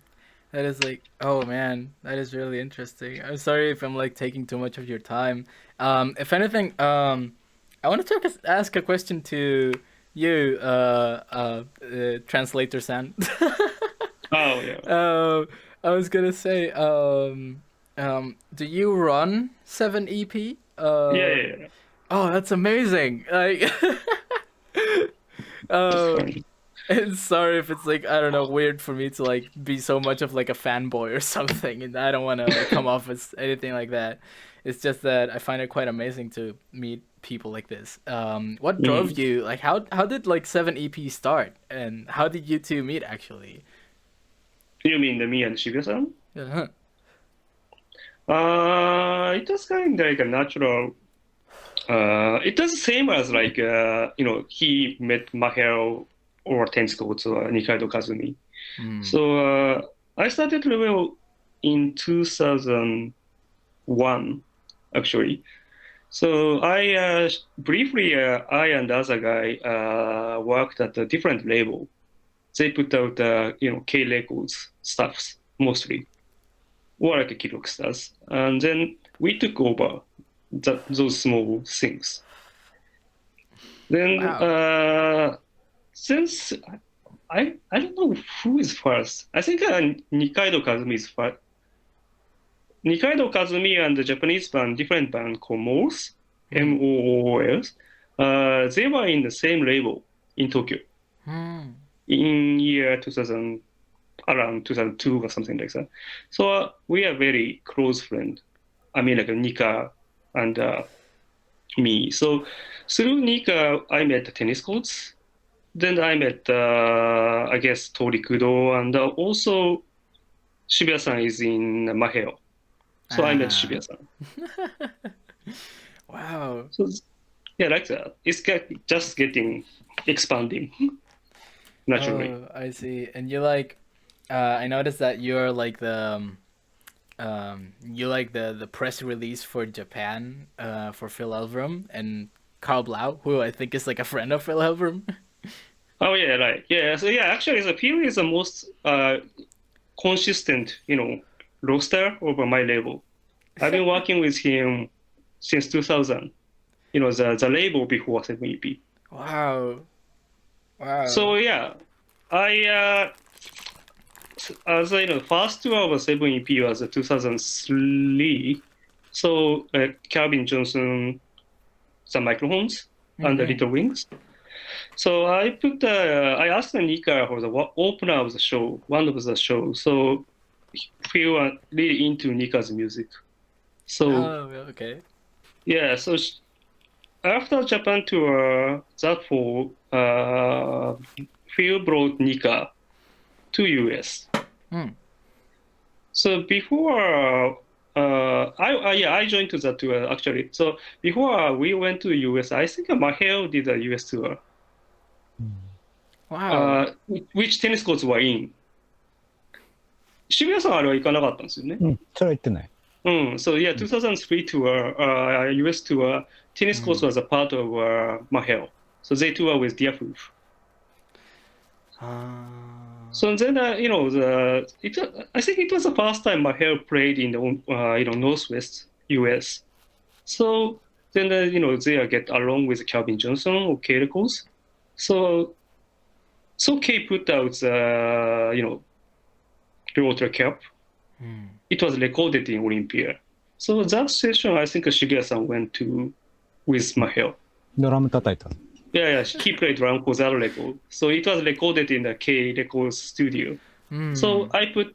that is like, oh man, that is really interesting. I'm sorry if I'm like taking too much of your time. If anything, I wanted to ask a question to you, translator San. Oh yeah. I was gonna say, do you run 7 EP? Yeah, yeah, yeah. Oh, that's amazing. Like, It's uh, fun. and sorry if it's like, I don't know, weird for me to like be so much of like a fanboy or something, and I don't want to like come off as anything like that. It's just that I find it quite amazing to meet people like this. What drove Mm. you? Like, how did like 7 EP start, and how did you two meet actually? You mean the me and Shibuya-san? Uh-huh. It was kind of like a natural. It was the same as like he met Mahel or tennis coach or Nikaido Kazumi. Mm. So I started level in 2001 actually. So I briefly I and the other guy worked at a different label. They put out K Records stuffs mostly, or like Kid Rock stars, and then we took over those small things. Then Wow. since I don't know who is first. I think Nikaido Kazumi is first. Nikaido Kazumi and the Japanese band, different band called Moors, Mm. Moors. They were in the same label in Tokyo Mm. in year 2000, around 2002 or something like that. So we are very close friend. I mean, like Nika and me. So through Nika, I met the tennis courts. Then I met, I guess, Tori Kudo, and also Shibuya-san is in Maheo. So I met Ah. Shibuya-san. Wow. So yeah, like that. It's just getting expanding naturally. Oh, I see. And you like, I noticed that you're like you like the press release for Japan, for Phil Elverum and Carl Blau, who I think is like a friend of Phil Elverum. Oh yeah, right. Yeah. So yeah, actually, the Peel is the most consistent, roster over my label. I've been working with him since 2000. The label before 7EP. Wow. Wow. So yeah, I as first tour of 7EP was 2003. So Calvin Johnson, the microphones and the Mm-hmm. Little Wings. So I asked Nika for the opener of the show, one of the shows. So we were really into Nika's music. So Oh, okay. yeah, so after Japan tour, that fall, Phil brought Nika to US. Hmm. So before, I joined to that tour actually. So before we went to US, I think Maheo did a US tour, Wow. which tennis courts were in. 渋谷さんあれは行かなかったんですよね。うん、それは言ってない。So yeah, 2003 tour, US tour, tennis courts was a part of Maheo. So they tour with Diafoof. So then, I think it was the first time Maheo played in the, Northwest US. So then, they get along with Calvin Johnson or K Records. So K put out the, Water Cap. It was recorded in Olympia. So that session, I think Shigeya-san went to with Maheo. ドラム叩いた。Yeah, he played drum for that record. So it was recorded in the K Records studio. So I put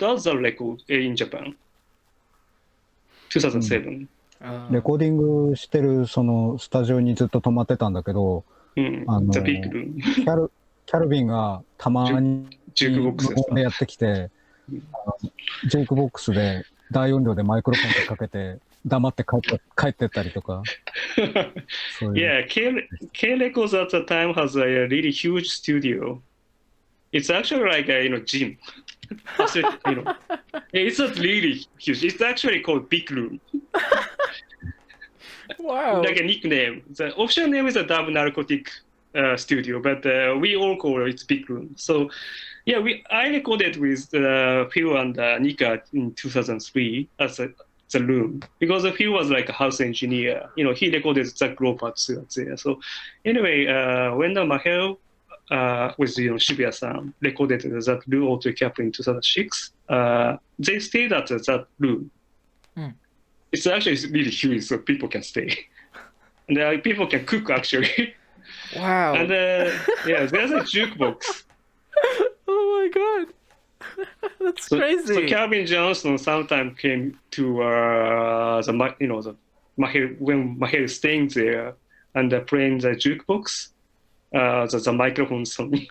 out the record in Japan. 2007. レコーディングしてるそのスタジオにずっと泊まってたんだけど、The big room. キャルビンがたまにジュークボックスですかでやってきて、ジェイクボックスで大音量でマイクロフォンかけて黙って帰ってったりとか。Yeah, K Records at the time has a really huge studio. It's actually like a gym. It's not really huge. It's actually called Big Room. Wow. Like a nickname. The official name is a Dub Narcotic studio, but we all call it big room. So yeah, I recorded with Phil and Nika in 2003 as the room because Phil was like a house engineer. You know, he recorded the Grover too there. So anyway, when the Mahel with Shibuya-san recorded that Blue Auto Cap in 2006, they stayed at that room. It's actually really huge, so people can stay. And people can cook actually. Wow. And yeah, there's a jukebox. Oh my god. That's crazy. So Calvin Johnson sometimes came to the Mahel when Mahel is staying there and playing the jukebox, the microphone song.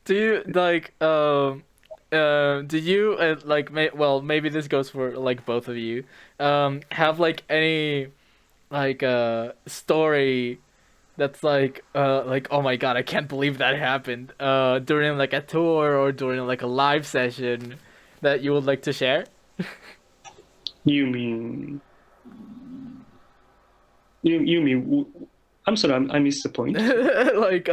Do you like do you like well, maybe this goes for like both of you, have like any like story that's like oh my god, I can't believe that happened during like a tour or during like a live session that you would like to share? You mean I'm sorry, I missed the point. Like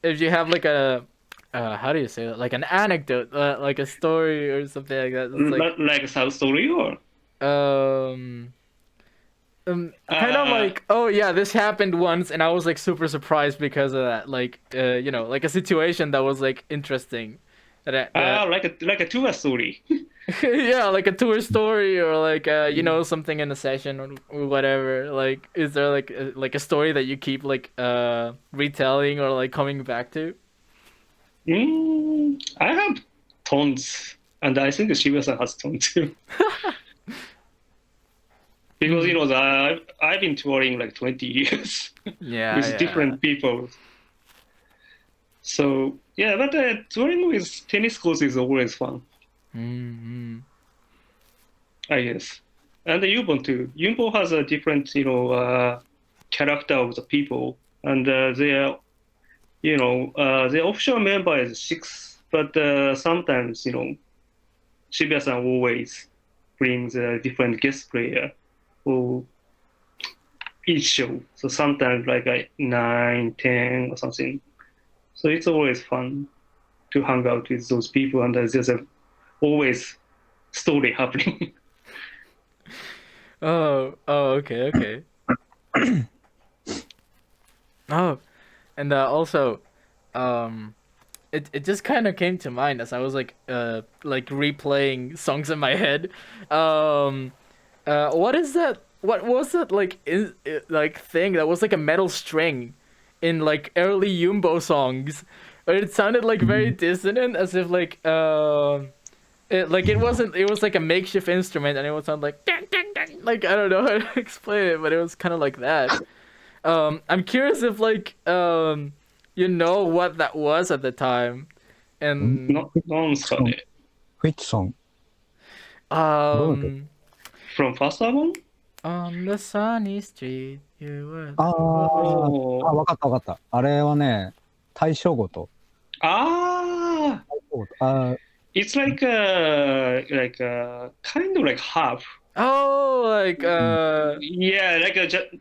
if you have like a how do you say that, like an anecdote, like a story or something like that, it's like a sad story or kind of like, oh yeah, this happened once and I was like super surprised because of that, like you know, like a situation that was like interesting, like a tour story. yeah, like a tour story or like you know, something in a session or whatever. Like, is there like a story that you keep like retelling or like coming back to? I have tons, and I think Shibuya-san has tons too. Because you know, I've been touring like 20 years Yeah, with different people. So yeah, but touring with tennis courts is always fun. I guess. And the Yumbo too. Yumbo has a different, you know, character of the people, and their, you know, the official member is 6, but sometimes, you know, Shibuya-san always brings a different guest player for each show. So sometimes like 9, 10 or something. So it's always fun to hang out with those people, and there's always story happening. Oh, okay. Oh, and also, it just kind of came to mind as I was like replaying songs in my head. What is that? What was that like like thing that was like a metal string in like early Yumbo songs? But it sounded like very dissonant, as if like it wasn't. It was like a makeshift instrument, and it would sound like dun, dun, dun. Like, I don't know how to explain it, but it was kind of like that. I'm curious if like you know what that was at the time, and Which song? From first album? On the sunny street, you were. わかった。あれはね、対象ごと。It's like kind of like half. Oh, like yeah,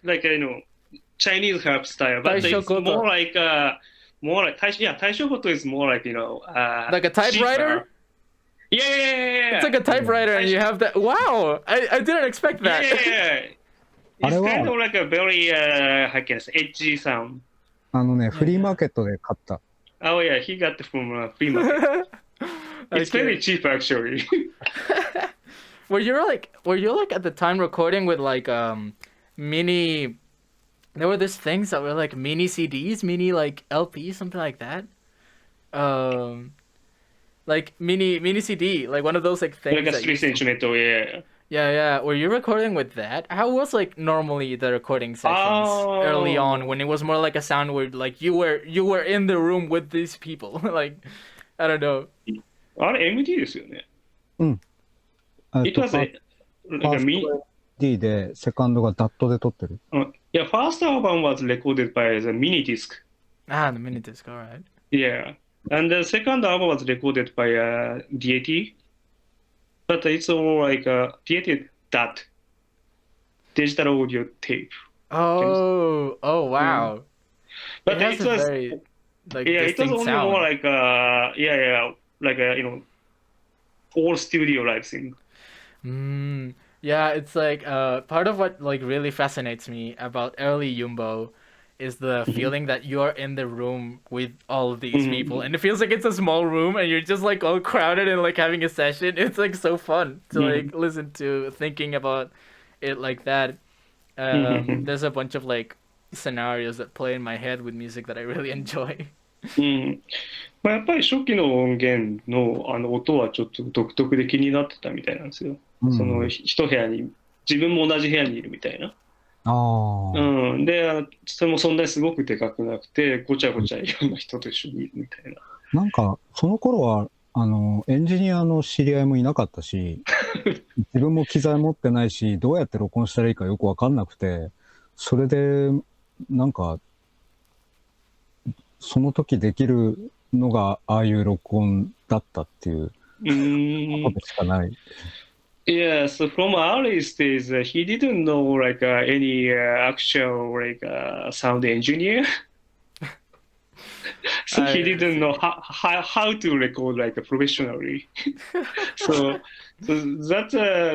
like you know, Chinese harp style, but it's more like Taishogoto is more like, you know, like a typewriter. Yeah. It's like a typewriter, and you have that. Wow, I didn't expect that. Yeah. It's kind of like a very I guess edgy sound. フリーマーケットで買った。Oh yeah, he got it from a flea market. It's very cheap actually. Were you like at the time recording with like mini? There were these things that were like mini CDs, mini like LPs, something like that. Like mini CD, like one of those like things. Like a 3-instrumental, yeah. Yeah. Were you recording with that? How was like normally the recording sessions early on, when it was more like a sound where like you were in the room with these people? Like, I don't know. あれ MD ですよね。It was like a MIDI でセカンドがダットで撮ってる。Yeah, first album was recorded by the mini disc. The mini disc, alright. Yeah, and the second album was recorded by DAT, but it's all like DAT digital audio tape. Oh, oh Mm. wow. It But has it a was, very like yeah, it was distinct only more sound. like like a, all studio live thing. Mm, yeah, it's like part of what like really fascinates me about early Yumbo is the Mhm. feeling that you're in the room with all of these people Mhm. and it feels like it's a small room and you're just like all crowded and like having a session. It's like so fun to like Mhm. listen to thinking about it like that. Mhm. There's a bunch of like scenarios that play in my head with music that I really enjoy. うん。まあ、やっぱり初期の音源のあの音はちょっと独特で気になってたみたいなんですよ。その一部屋に、自分も同じ部屋にいるみたいな。ああ。うん。で、それもそんなにすごくでかくなくて、ごちゃごちゃいろんな人と一緒にいるみたいな。なんか、その頃は、エンジニアの知り合いもいなかったし、自分も機材持ってないし、どうやって録音したらいいかよくわかんなくて、それで、なんか、その時できるのが、ああいう録音だったっていうことでしかない。Yeah, so from early stage, he didn't know like any actual like sound engineer. So he I didn't know see. how to record like professionally. So so that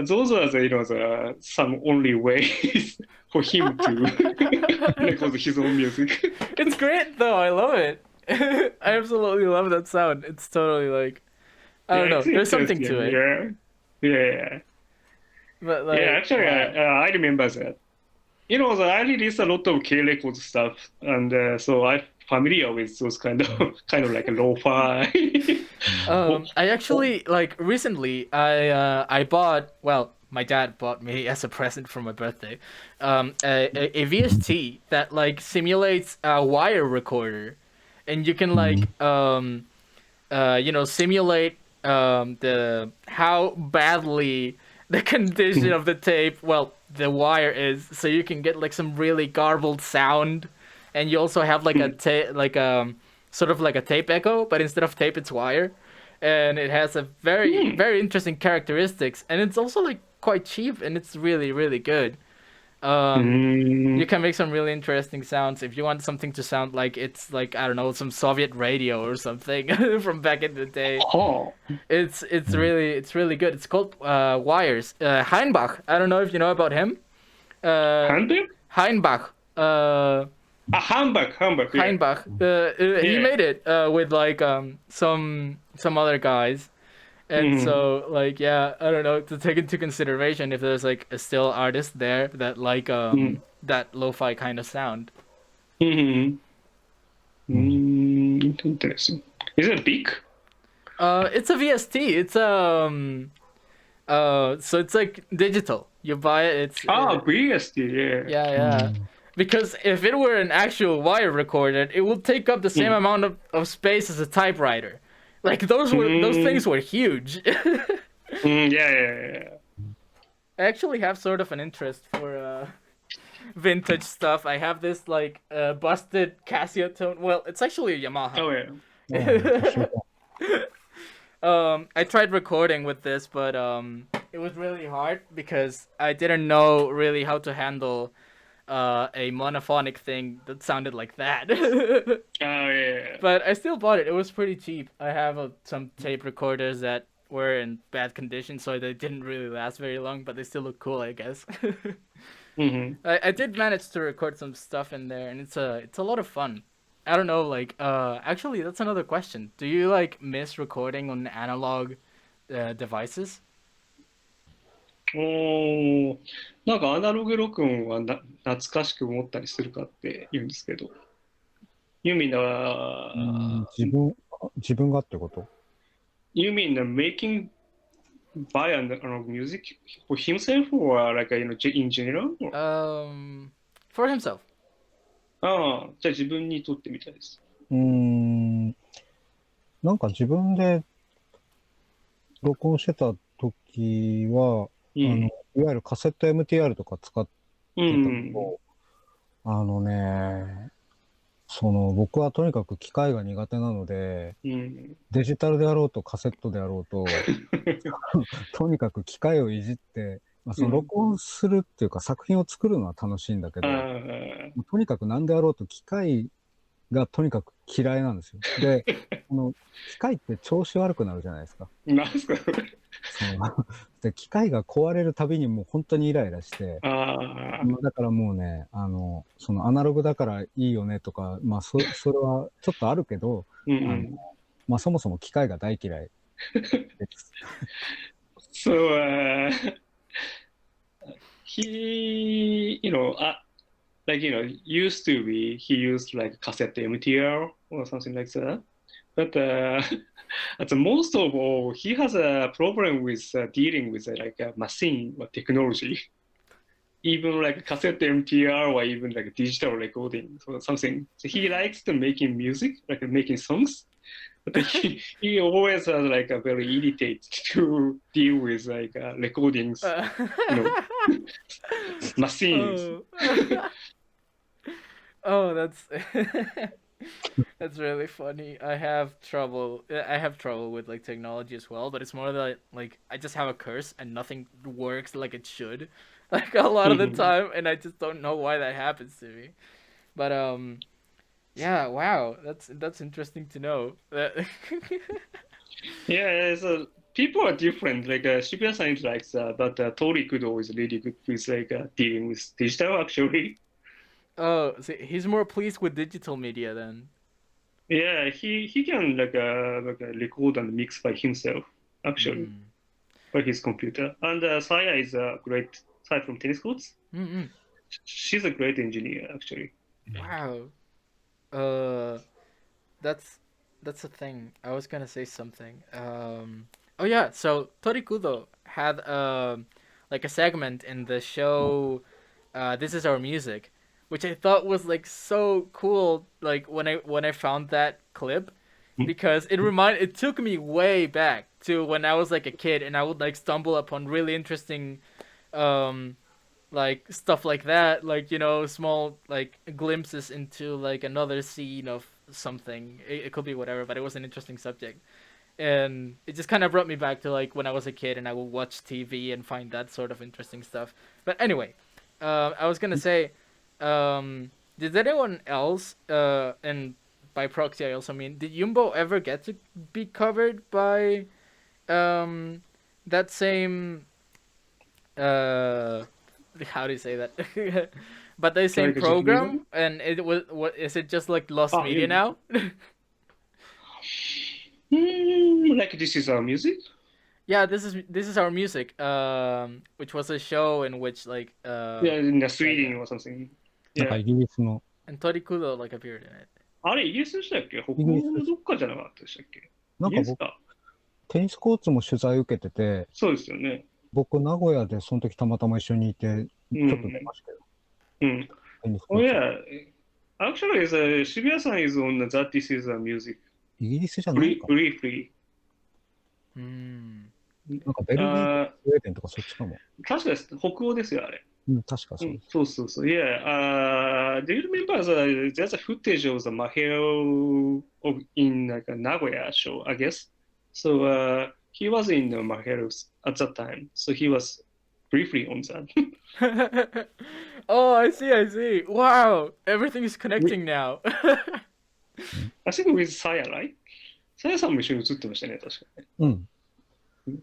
those are the some only ways for him to record his own music. It's great though. I love it. I absolutely love that sound. It's totally like I Yeah, don't know. it's There's something to interesting. it. Yeah, yeah, But yeah. like Actually, wow. I remember that. I released a lot of K record stuff, and so I'm familiar with those kind of kind of like lo-fi. Oh, I oh. actually like recently I bought well my dad bought me as a present for my birthday a VST that like simulates a wire recorder and you can like simulate the how badly the condition of the tape, well, the wire is, so you can get like some really garbled sound, and you also have like a sort of like a tape echo, but instead of tape, it's wire, and it has a very very interesting characteristics, and it's also like quite cheap, and it's really really good. You can make some really interesting sounds if you want something to sound like it's like I don't know some Soviet radio or something from back in the day. It's really good. It's called Wires. Heinbach. I don't know if you know about him. Uh, Handel? Heinbach. Hamburg, yeah. Heinbach. He Yeah. made it with like some other guys. And Mm-hmm. so like yeah, I don't know to take into consideration if there's like a still artist there that like that lo-fi kind of sound. Mm-hmm. Interesting. Is it big? It's a VST. It's so it's like digital. You buy it. It's VST, yeah. yeah, yeah. Because if it were an actual wire recorder, it would take up the same Mm. amount of space as a typewriter. Like those things Mm. were huge. Yeah, yeah, yeah. I actually have sort of an interest for vintage stuff. I have this like busted Casio tone. Well, it's actually a Yamaha. Oh, yeah. I tried recording with this, but it was really hard because I didn't know really how to handle a monophonic thing that sounded like that. Oh, yeah. But I still bought it. It was pretty cheap. I have some tape recorders that were in bad condition, so they didn't really last very long, but they still look cool, I guess. Mm-hmm. I did manage to record some stuff in there, and it's a lot of fun. I don't know, like actually that's another question. Do you like miss recording on analog devices? おー、なんかアナログ録音は懐かしく思ったりするかって言うんですけど、You mean, 自分がってこと？ you mean making by analog music for himself or like, in general? For himself. ああ、じゃあ自分にとってみたいです。なんか自分で録音してた時は、いわゆるカセット MTR とか使ってたけど、僕はとにかく機械が苦手なので、デジタルであろうとカセットであろうと、とにかく機械をいじってまあ、その録音するっていうか、作品を作るのは楽しいんだけど、とにかく何であろうと機械がとにかく嫌いなんですよ。で、機械って調子悪くなるじゃないですか。なんすかそう。で、機械が壊れるたびにもう本当にイライラして、だからもうね、そのアナログだからいいよねとか、まあそれはちょっとあるけど、まあそもそも機械が大嫌いです。So he, like used to be he used like cassette MTR or something like that. But at the most of all, he has a problem with dealing with like a machine or technology, even like cassette MTR or even like digital recording or something. So he likes to making music, like making songs. But he always has like a very irritated to deal with like recordings, machines. Oh, that's that's really funny. I have trouble. I have trouble with like technology as well, but it's more like I just have a curse and nothing works like it should, like a lot of the time, and I just don't know why that happens to me. But yeah, wow, that's interesting to know. Yeah, so people are different. Like Shibuya-san is like that, but Tori Kudo is really good with like dealing with digital actually. Oh, so he's more pleased with digital media then. Yeah, he can like record and mix by himself actually by his computer. And Saya is a great Saya from tennis courts. She's a great engineer actually. Wow. Uh, that's that's a thing. I was gonna say something. Oh yeah. So Torikudo had like a segment in the show. This is our music, which I thought was like so cool. Like when I found that clip, because it took me way back to when I was like a kid, and I would like stumble upon really interesting um like stuff like that, like small like glimpses into like another scene of something. It could be whatever, but it was an interesting subject, and it just kind of brought me back to like when I was a kid and I would watch TV and find that sort of interesting stuff. But anyway, I was gonna say, did anyone else, and by proxy I also mean, did Yumbo ever get to be covered by that same uh how do you say that? But the same Like program, and it was what is it just like lost media now? Like this is our music. Yeah, this is our music, which was a show in which like Yeah, in the Sweden or something. なんかイギリスの。and Torikudo like appeared in it. あれ、イギリスでしたっけ？北欧のどっかじゃなかったでしたっけ？なんか僕、テニスコーツも取材受けてて、そうですよね。僕、名古屋でその時たまたま一緒にいて、ちょっと出ましたよ。テニスコーツ。Yeah, actually, Shibuya-san is on that This is music. イギリスじゃないか。briefly. なんかベルギー、スウェーデンとかそっちかも。確かです。北欧ですよ、あれ。確かそうです。そうそうそう。Yeah, do you remember there's a footage of the Mahero in like a Nagoya show, I guess. So he was in the Mahero at that time. So he was briefly on that. Oh, I see. Wow, everything is connecting now. I think with Saya, right? Saya さんも一緒に映ってましたね、確かに。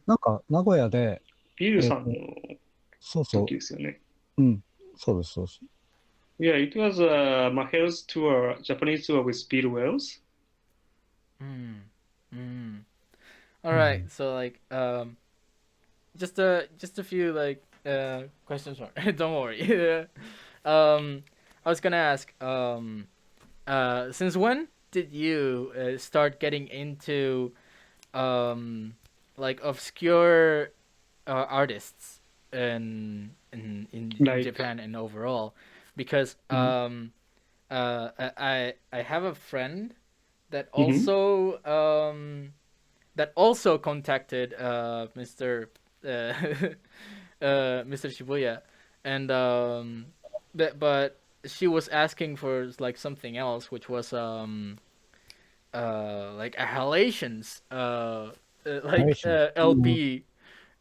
なんか、名古屋で、ビルさんの時ですよね。そうです、そうです。Yeah, it was Mahel's tour, Japanese tour with Bill Wells. All right, so like just a few like questions more. Don't worry. I was gonna ask since when did you start getting into like obscure artists in Japan and overall? Because I have a friend that also contacted Mr. Mr. Shibuya, and but she was asking for like something else, which was like a Halations LP,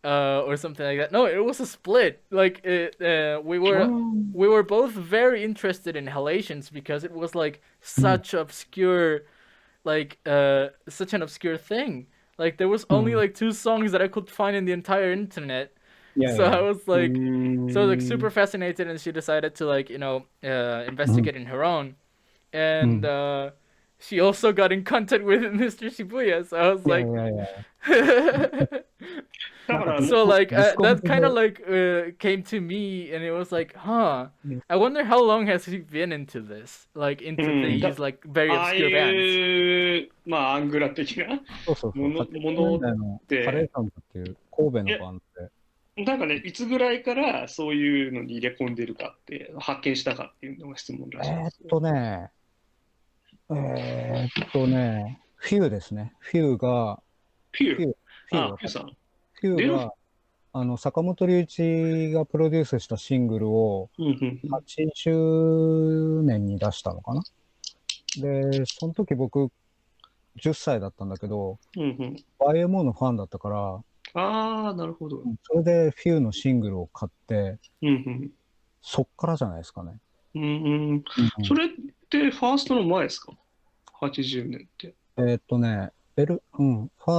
or something like that. No, it was a split. Like we were both very interested in halations because it was like such obscure, like such an obscure thing. Like there was only like 2 songs that I could find in the entire internet. Yeah, So yeah. I was like, so like super fascinated, and she decided to like investigate in her own, and she also got in contact with Mr. Shibuya. So I was Yeah, like, yeah, yeah. so like that kind of ディスコードで、like came to me, and it was like, huh. I wonder how long has he been into this, like う into ん、these like very ああい obscure bands. う、まあ、アングラ的なそうそうそう、80ものっ年代のカレーて、サンドっていう神戸いや、のバンドで、なんかね、いつぐらいからそういうのに入れ込んでるかって、発見したかっていうのが質問らしいですよ。フューですね。フューが、ピュー。フュー、あ、ピューさん。フュ出る。ーが、坂本龍一がプロデュースしたシングルをうんうんうん。 80年に出したのかな。で、その時僕10歳だったんだけど、うんうん。YMO のファンだったから、ああ、なるほど。それでフューのシングルを買って、うんそっからじゃないですかね。うん。うんうん。それってファーストの前ですか？ 80 年って。ファー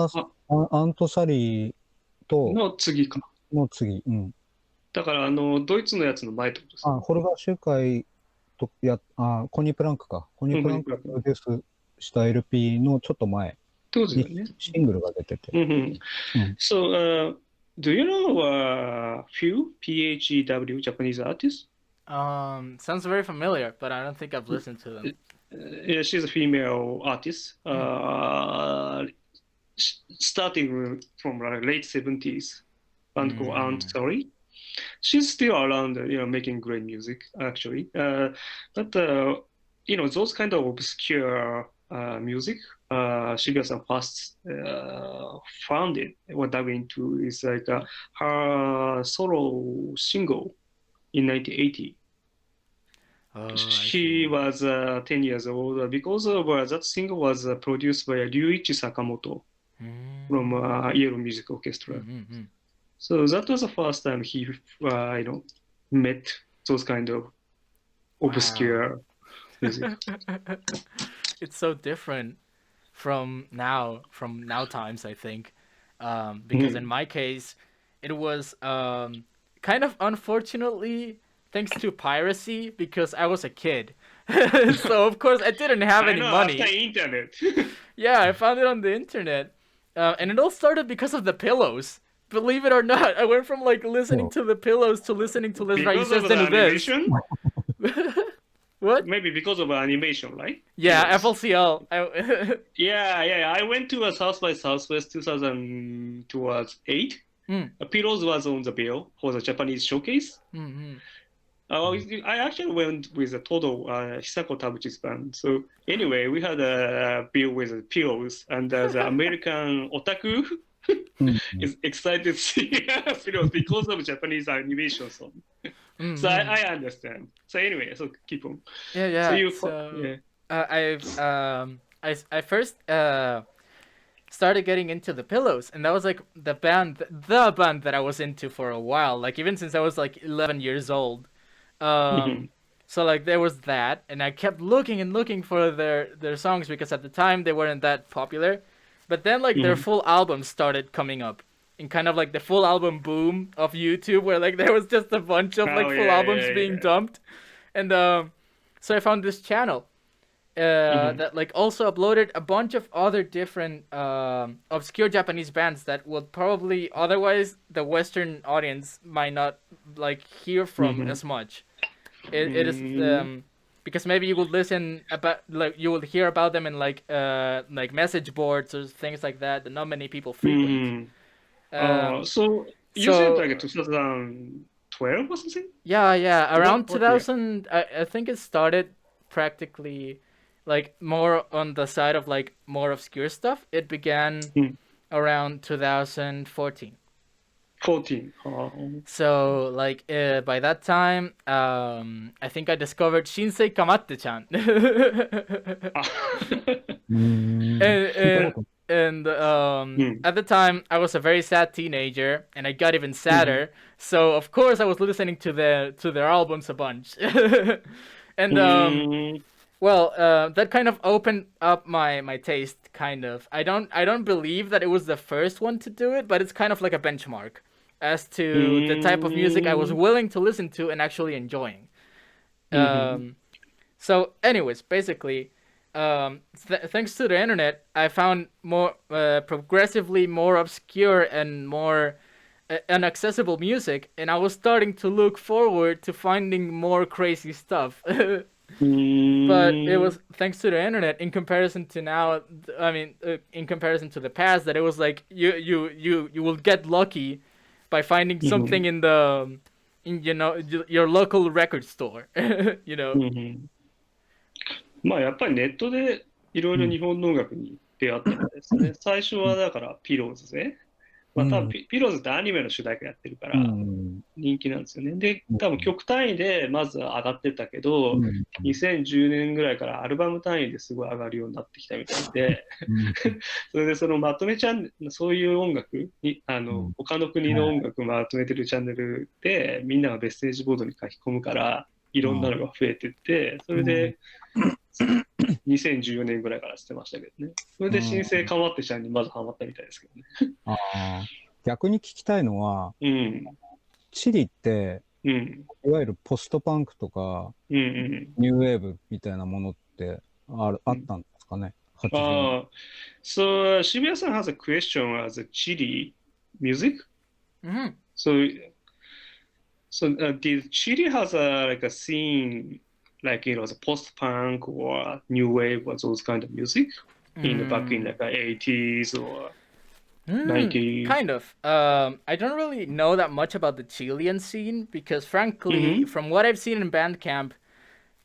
スト、アントサリーとの次か。の次、だからドイツのやつの前ってことですか？ホルガー集会とコニー・プランクか。コニー・プランクがプロデュースした LP のちょっと前ってことだよにね。シングルが出てて。So, do you know few PHEW Japanese artists? Sounds very familiar, but I don't think I've listened to them. Yeah, she's a female artist. Starting from late 70s, band called Aunt Sorry. She's still around, making great music actually. But those kind of obscure music, Shibuya-san first found it or dug into is like her solo single in 1980. She was 10 years old because of that single was produced by Ryuichi Sakamoto from Yellow Music Orchestra. So that was the first time he, met those kind of obscure music. It's so different from now times, I think, because in my case, it was kind of unfortunately thanks to piracy because I was a kid. So of course I didn't have any money. After internet. Yeah, I found it on the internet, and it all started because of the pillows. Believe it or not, I went from like listening to the pillows to listening to Let's Write Because of the animation? What? Maybe because of animation, right? Yeah, FLCL. Yeah. I went to a South by Southwest 2008. Pillows was on the bill for the Japanese showcase. I actually went with a Todo Hisako Tabuchi's band. So anyway, we had a bill with pillows, and the American otaku is excited to see pillows because of Japanese animation song. So I understand. So anyway, so keep on. Yeah. I first started getting into the pillows, and that was like the band that I was into for a while, like even since I was like 11 years old. So like there was that, and I kept looking for their songs because at the time they weren't that popular. But then like their full albums started coming up, in kind of like the full album boom of YouTube, where like there was just a bunch of like full albums being dumped, and so I found this channel that like also uploaded a bunch of other different obscure Japanese bands that would probably otherwise the Western audience might not like hear from as much. It is because maybe you would listen about like you would hear about them in like message boards or things like that not many people frequent. So you said like 2012 or something? Yeah, around 2000. I think it started practically like more on the side of like more obscure stuff. It began around 2014. So like by that time, I think I discovered Shinsei Kamatte-chan. And Mm. at the time, I was a very sad teenager, and I got even sadder. So of course, I was listening to their albums a bunch. And Mm. well, that kind of opened up my taste. Kind of. I don't believe that it was the first one to do it, but it's kind of like a benchmark as to the type of music I was Mm. willing to listen to and actually enjoying. Mhm. Um, so, anyways, basically, thanks to the internet, I found more progressively more obscure and more inaccessible music, and I was starting to look forward to finding more crazy stuff. But it Mm. was thanks to the internet in comparison to now. I mean, in comparison to the past, that it was like you will get lucky by finding Mhm. something in the in your local record store. you know. うん。まあやっぱりネットでいろいろ日本の音楽に出会ったみたいですね。最初はだからピローズで、まあ多分ピローズってアニメの主題歌やってるから人気なんですよね。で、多分曲単位でまず上がってったけど、2010年ぐらいからアルバム単位ですごい上がるようになってきたみたいで、それでそのまとめチャンネル、そういう音楽に、他の国の音楽をまとめてるチャンネルでみんながメッセージボードに書き込むから、いろんなのが増えてって、それで、2014年ぐらいからしてましたけどね。それで新生かまってちゃんにまずハマったみたいですけどね。ああ、逆に聞きたいのは、うん。チリって、うん。いわゆるポストパンクとか、うんうん。ニューウェーブみたいなものってあったんですかね、80年。So Shibuya-san has a question as a Chile music. Mm-hmm. So did Chile has like a scene like the post-punk or new wave or those kind of music in the back in like the 80s or 90s? Kind of. I don't really know that much about the Chilean scene because, frankly, from what I've seen in Bandcamp,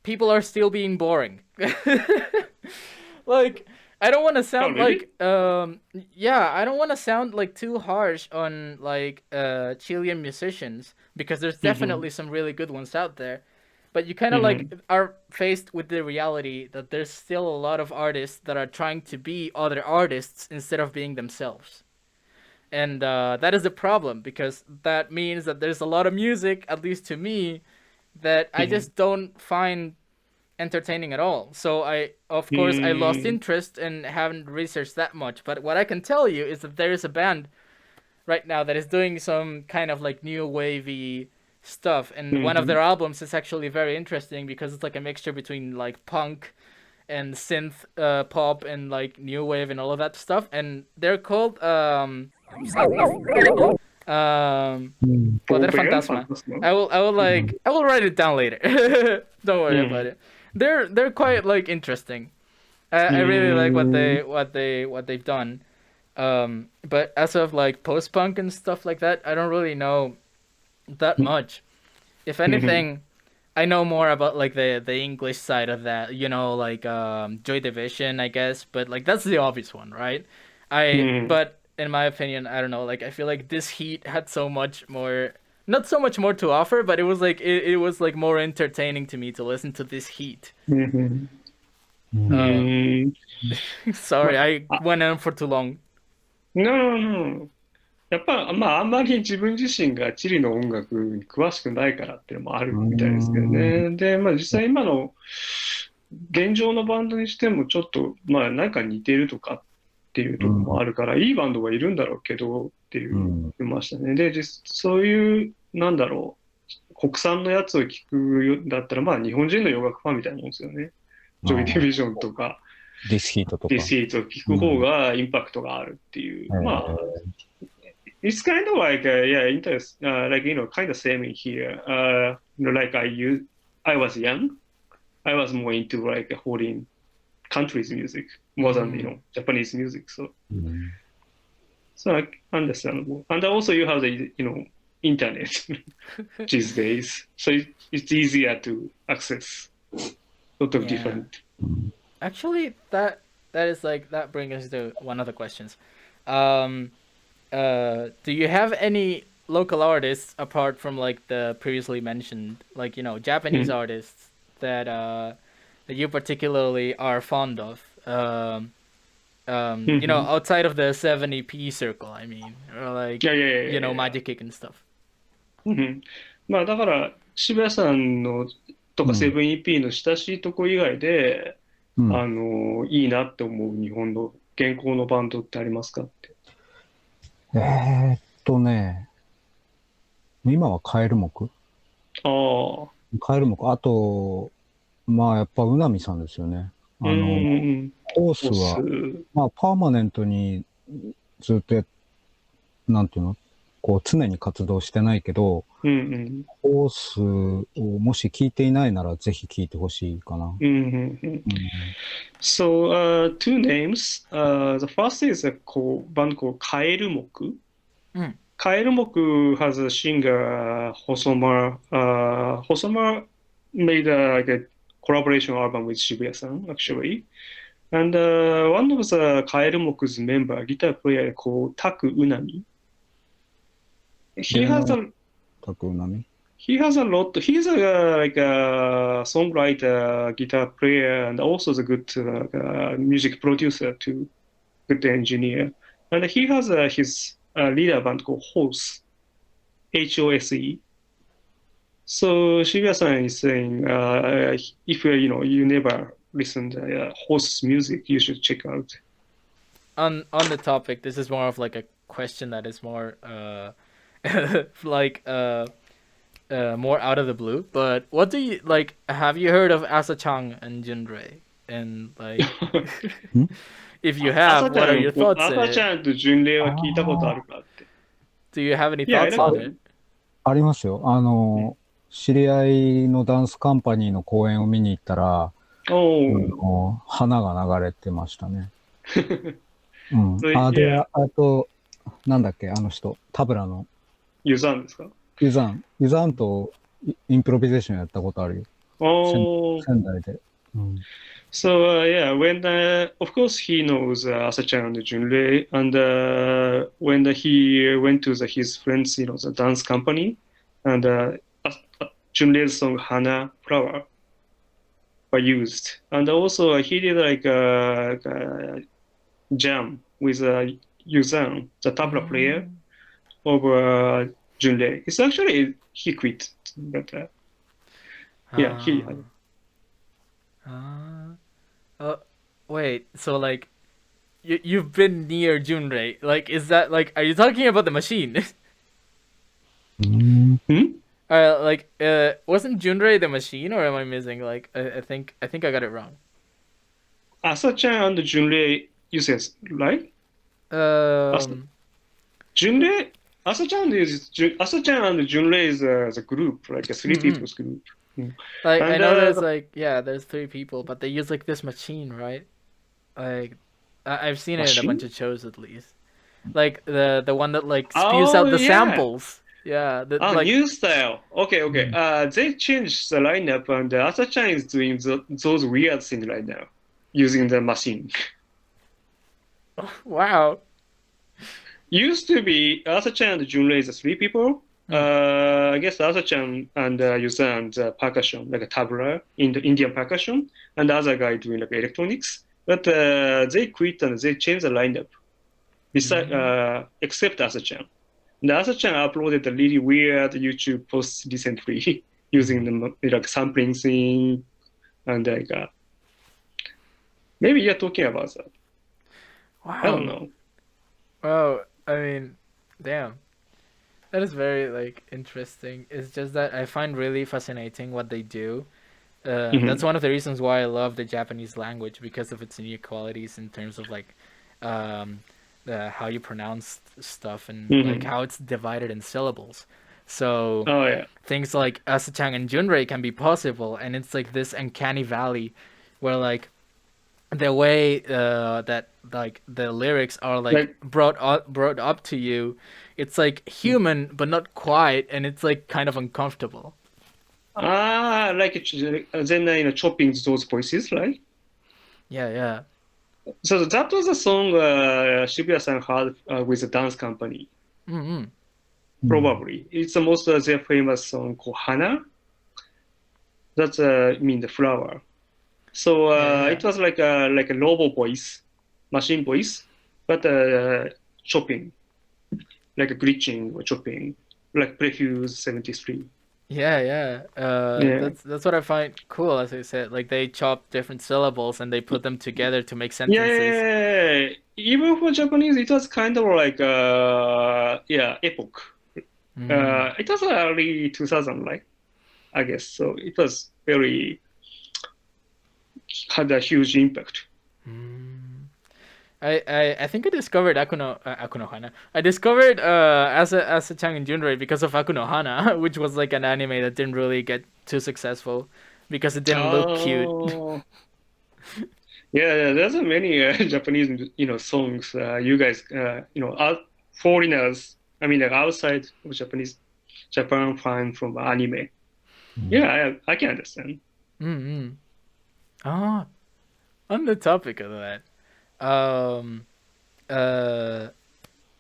people are still being boring. Like, I don't want to sound really? yeah, I don't want to sound like too harsh on like Chilean musicians because there's definitely some really good ones out there. But you kind of like are faced with the reality that there's still a lot of artists that are trying to be other artists instead of being themselves. And that is a problem because that means that there's a lot of music, at least to me, that I just don't find entertaining at all. So of course, I lost interest and haven't researched that much. But what I can tell you is that there is a band right now that is doing some kind of like new wavy stuff, and one of their albums is actually very interesting because it's like a mixture between like punk and synth pop and like new wave and all of that stuff, and they're called Poder Fantasma. I will write it down later. Don't worry about it. They're quite like interesting. I really like what they've done. But as of like post punk and stuff like that, I don't really know that much. If anything, I know more about like the English side of that, like Joy Division, I guess, but like that's the obvious one, right? But in my opinion, I don't know, like I feel like this Heat had so much more, not so much more to offer, but it was like it was like more entertaining to me to listen to this Heat. Sorry, I went on for too long. No, no, no. やっぱ、まあ、あんまり自分自身がチリの音楽に詳しくないからっていうのもあるみたいですけどね。で、まあ実際今の現状のバンドにしてもちょっと、まあなんか似てるとかっていうところもあるから、いいバンドがいるんだろうけどっていう言いましたね。で、そういう、なんだろう、国産のやつを聞くんだったら、まあ日本人の洋楽ファンみたいなもんですよね。ジョイ・ディビジョンとか、ディスヒートとか。ディスヒートを聞く方がインパクトがあるっていう。まあ、It's kind of like yeah, interest like kind of same in here. Like I was young. I was more into like foreign countries music more than Japanese music. So like understandable. And also you have the internet these days, so it's easier to access a lot of different. Actually, that is like that brings us to one of the questions. Do you have any local artists apart from like the previously mentioned, like Japanese artists that that you particularly are fond of? you know, outside of the 7EP circle, I mean, or like, you know, Magic Kick and stuff. まあだから渋谷さんのとか 7EP の親しいとこ以外で、いいなって思う日本の現行のバンドってありますかって。今はカエル木。カエル木。あと、まあやっぱうなみさんですよね。ホースは、まあパーマネントにずっとなんていうのこう常に活動してないけど、ホースをもし聞いていないならぜひ聞いてほしいかな。So, two names. The first is a band called カエル木。カエル木 has a singer, Hosoma. Hosoma made like a collaboration album with Shibuya-san, actually. And one of the カエル木's member, guitar player called Taku Unami. He has a lot. He's like a songwriter, guitar player, and also the good music producer too, good engineer. And he has his leader band called Hose, Hose. So Shibuya-san is saying, if you never listened to Hose music, you should check out. On the topic, this is more of like a question that is more like more out of the blue. But what do you like? Have you heard of Asa-chan and Junrei? And like, if you have, what are your thoughts on it? Asa-chan と Junrei は聞いたことあるかって。Do you have any thoughts on it? ありますよ。知り合いのダンスカンパニーの公演を見に行ったら、花が流れてましたね。あと、なんだっけ、あの人、タブラの。ユザンですか？ユザンとインプロビゼーションやったことあるよ。仙台で。So yeah, when of course he knows Asa-chan and Junrei, and when he went to his friends, the dance company, and Junrei's song "Hana Flower" were used, and also he did like a jam with Yuzan, the tabla player of Junrei. It's actually he quit, but yeah, he. Wait, so like, you've been near Junrei. Like, is that like, are you talking about the machine? Like, wasn't Junrei the machine, or am I missing? Like, I think I got it wrong. Asa-chan and Junrei, you said right? Junrei, Asa-chan and Junrei is a group, like a three people's group. Like, I know there's like, there's 3 people, but they use like this machine, right? Like, I've seen it in a bunch of shows at least. Like the one that like spews out the samples. Yeah. Like, new style. Okay. They changed the lineup, and Asa-chan is doing those weird things right now, using the machine. Wow. Used to be Asa-chan and Junrei is 3 people. I guess Asa-chan and Yuzan the percussion, like a tabla in the Indian percussion, and the other guy doing like electronics. But they quit and they changed the lineup. Except Asa-chan. And Asa-chan uploaded a really weird YouTube post recently using the like sampling thing, and like maybe you're talking about that. Wow. I don't know. Wow. I mean, damn. That is very like interesting. It's just that I find really fascinating what they do. That's one of the reasons why I love the Japanese language, because of its inequalities in terms of like how you pronounce stuff and like how it's divided in syllables. So things like Asa-chan and Junrei can be possible, and it's like this uncanny valley where like the way that like the lyrics are like brought up to you, it's like human but not quite, and it's like kind of uncomfortable. Like then chopping those voices, right? Yeah. So that was a song Shibuya-san had with the dance company. Probably it's the most their famous song called Hana. That's mean the flower. So it was like a noble voice, machine voice, but chopping, like glitching or chopping, like Prefuse 73. Yeah. Yeah. That's what I find cool, as I said. Like they chop different syllables and they put them together to make Yeah, sentences. even for Japanese, it was kind of like epoch. Mm. It was early 2000, right? I guess so. It was very had a huge impact. Mm. I think I discovered Akuno Hana. I discovered as a Changin Junrei because of Akuno Hana, which was like an anime that didn't really get too successful because it didn't look cute. Oh, yeah, there's a many Japanese, songs. You guys, foreigners. I mean, like outside of Japan fan from anime. Yeah, I can understand. Mm-hmm. Ah, on the topic of that, um, uh,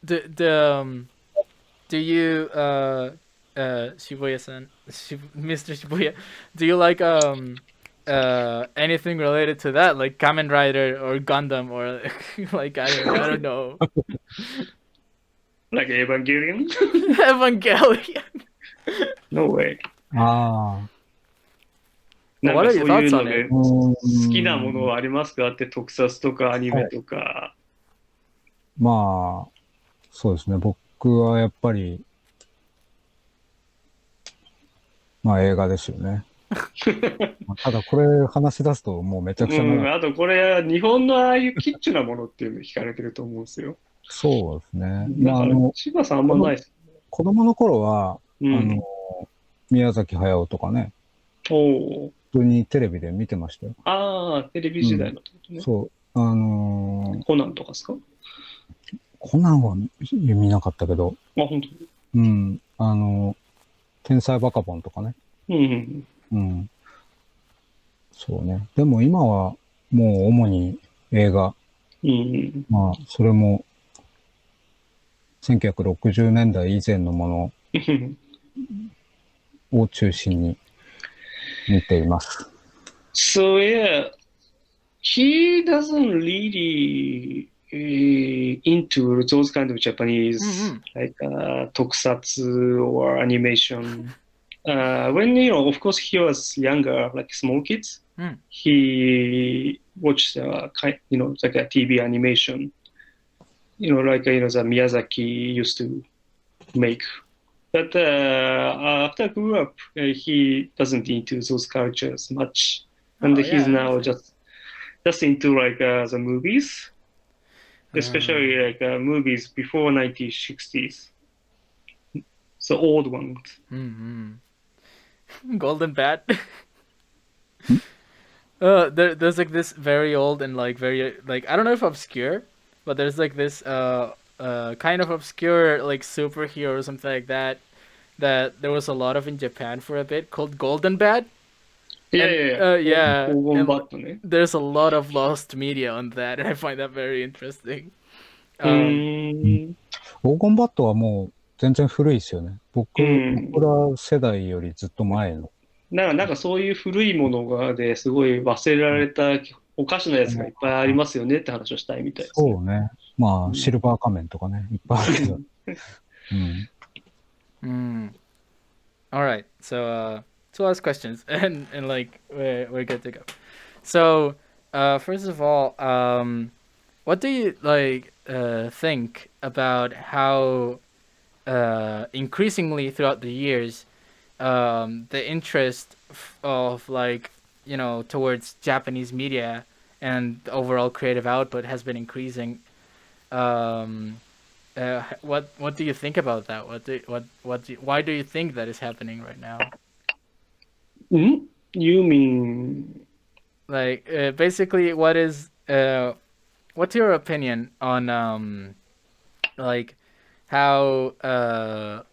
the do you Shibuya-san, Mr. Shibuya, do you like anything related to that, like Kamen Rider or Gundam or like I don't know, Like Evangelion? Evangelion? No way.ああ、なん What か are your そういう thoughts on の it? でう好きなものん、はありますかって特撮とかアニメはい。とか。まあ、そうですね。僕はやっぱり、まあ映画ですよね。ただこれ話し出すともうめちゃくちゃ長く。あとこれ、日本のああいうキッチュなものっていうの惹かれてると思うんですよ。そうですね。なんか、千葉さんあんまないです。子供の頃は、うん。宮崎駿とかね、おー。普通にテレビで見てましたよ。ああ、テレビうん。時代のってことね。そう。コナンとかですか？コナンは見なかったけど、あ、本当に。うん。天才バカボンとかね。うんうん。そうね。でも今はもう主に映画。うん。まあ、それも1960年代以前のものを中心に見ています。So yeah, he doesn't really into those kind of Japanese like tokusatsu or animation. When of course, he was younger, like small kids, he watched like a TV animation. Like the Miyazaki used to make. But after grew up, he doesn't into those cultures much, and Oh he's yeah, that makes now sense. just into like the movies, especially Um, like movies before 1960s, the old ones. Golden Bat. Hmm? There's like this very old and like very like I don't know if obscure, but there's like this kind of obscure like superhero or something like that that there was a lot of in Japan for a bit called Golden Bat. Yeah, And yeah, yeah. yeah, 黄金 and バットね。there's a lot of lost media on that, and I find that very interesting. う Um, ーん。黄金バットはもう全然古いですよね。う僕ん。ら世代よりずっと前の。なんかそういう古いものですごい忘れられたおかしなやつがいっぱいありますよねって話をしたいみたいですね。そうね。まあ、うん。シルバー仮面とかね、いっぱいあるけど。うん。all right, so two last questions, and like we're good to go. So, first of all, what do you like think about how increasingly throughout the years the interest of like towards Japanese media and the overall creative output has been increasing. Um, what do you think about that? Why do you think that is happening right now? You mean Like basically, what's your opinion on like how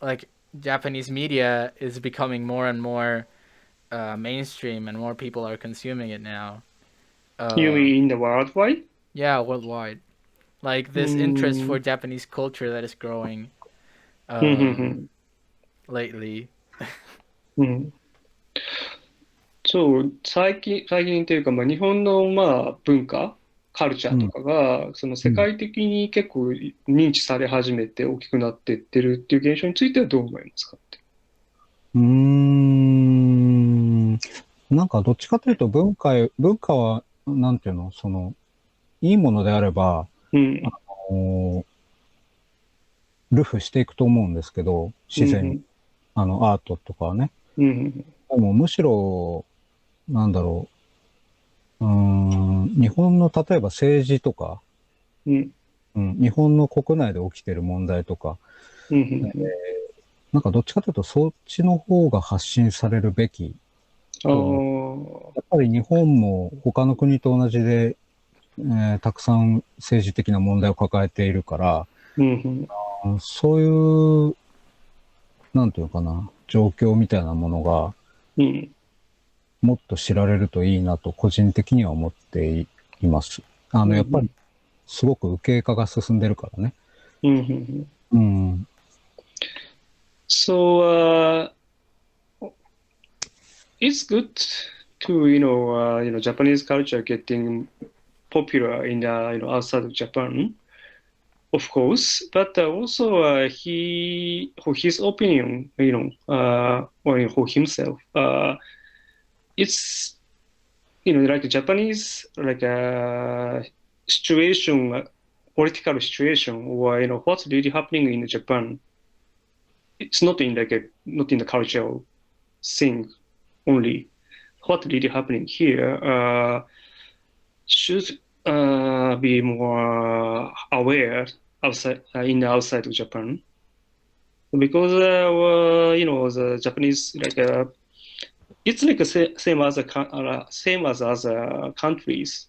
like Japanese media is becoming more and more mainstream and more people are consuming it now. you Uh, mean in the worldwide? yeah, worldwide. Like う this interest ーん。for Japanese culture that is growing うん、lately. うん、うん。そう、最近というか、まあ、日本のまあ文化カルチャーとかが、その世界的に結構認知され始めて大きくなっていってるっていう現象についてはどう思いますかって。なんかどっちかというと文化は、なんていうの、いいものであれば、流布していくと思うんですけど、自然に。アートとかはね。でもむしろ、なんだろう、日本の例えば政治とか、日本の国内で起きてる問題とか、なんかどっちかというとそっちの方が発信されるべきと。やっぱり日本も他の国と同じで、たくさん政治的な問題を抱えているから、そういう、なんていうかな、状況みたいなものが、もっと知られるといいなと個人的には思っています。やっぱりすごく右傾化が進んでるからね。So, it's good to, Japanese culture getting popular in, outside of Japan, of course, but also for his opinion, or for himself, it's, like Japanese, like situation, political situation, or, what's really happening in Japan. It's not in not in the cultural thing only. What really happening here should be more aware outside outside of Japan, because the Japanese it's like same as same as other countries.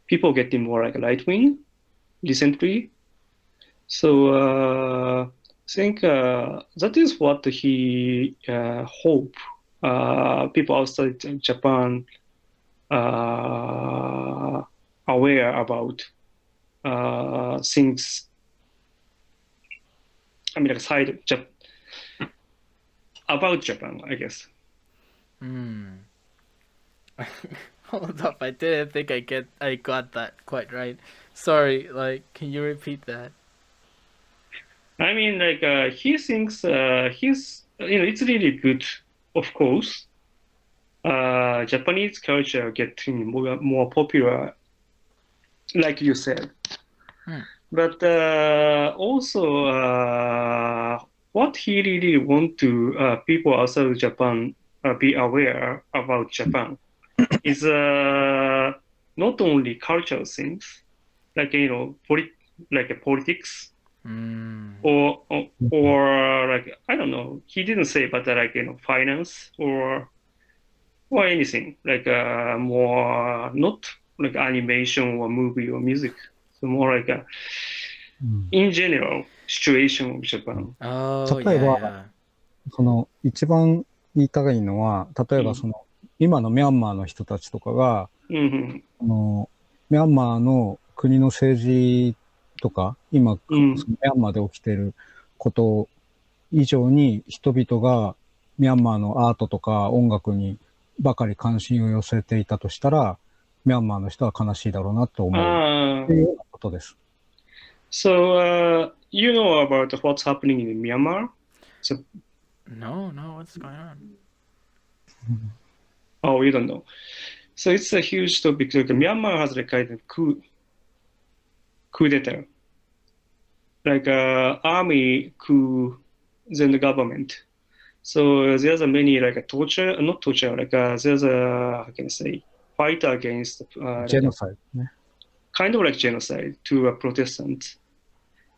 People getting more like right wing recently, so. I think that is what he hope people outside Japan aware about things. I mean, about Japan, I guess. Hold up, I didn't think I got that quite right. Sorry, can you repeat that? I mean, he thinks it's really good, of course. Japanese culture getting more popular, like you said. But also, what he really want to people outside of Japan be aware about Japan is not only cultural things, like politics. Or like I don't know. He didn't say, but finance or anything like more not like animation or movie or music. So more like in general situation of Japan. 例えば、一番言いたいのは、例えば今のミャンマーの人たちとかが、ミャンマーの国の政治とか、今、ミャンマーで起きていること以上に人々がミャンマーのアートとか音楽にばかり関心を寄せていたとしたら、ミャンマーの人は悲しいだろうなと思うというようなことです。So, you know about what's happening in Myanmar? So, No, what's going on? Oh, you don't know. So it's a huge topic. Like Myanmar has like kind of coup d'etat, like army coup, then the government. So there's a many like a torture, not torture, like there's a how can I say fight against genocide, kind of like genocide to a Protestant.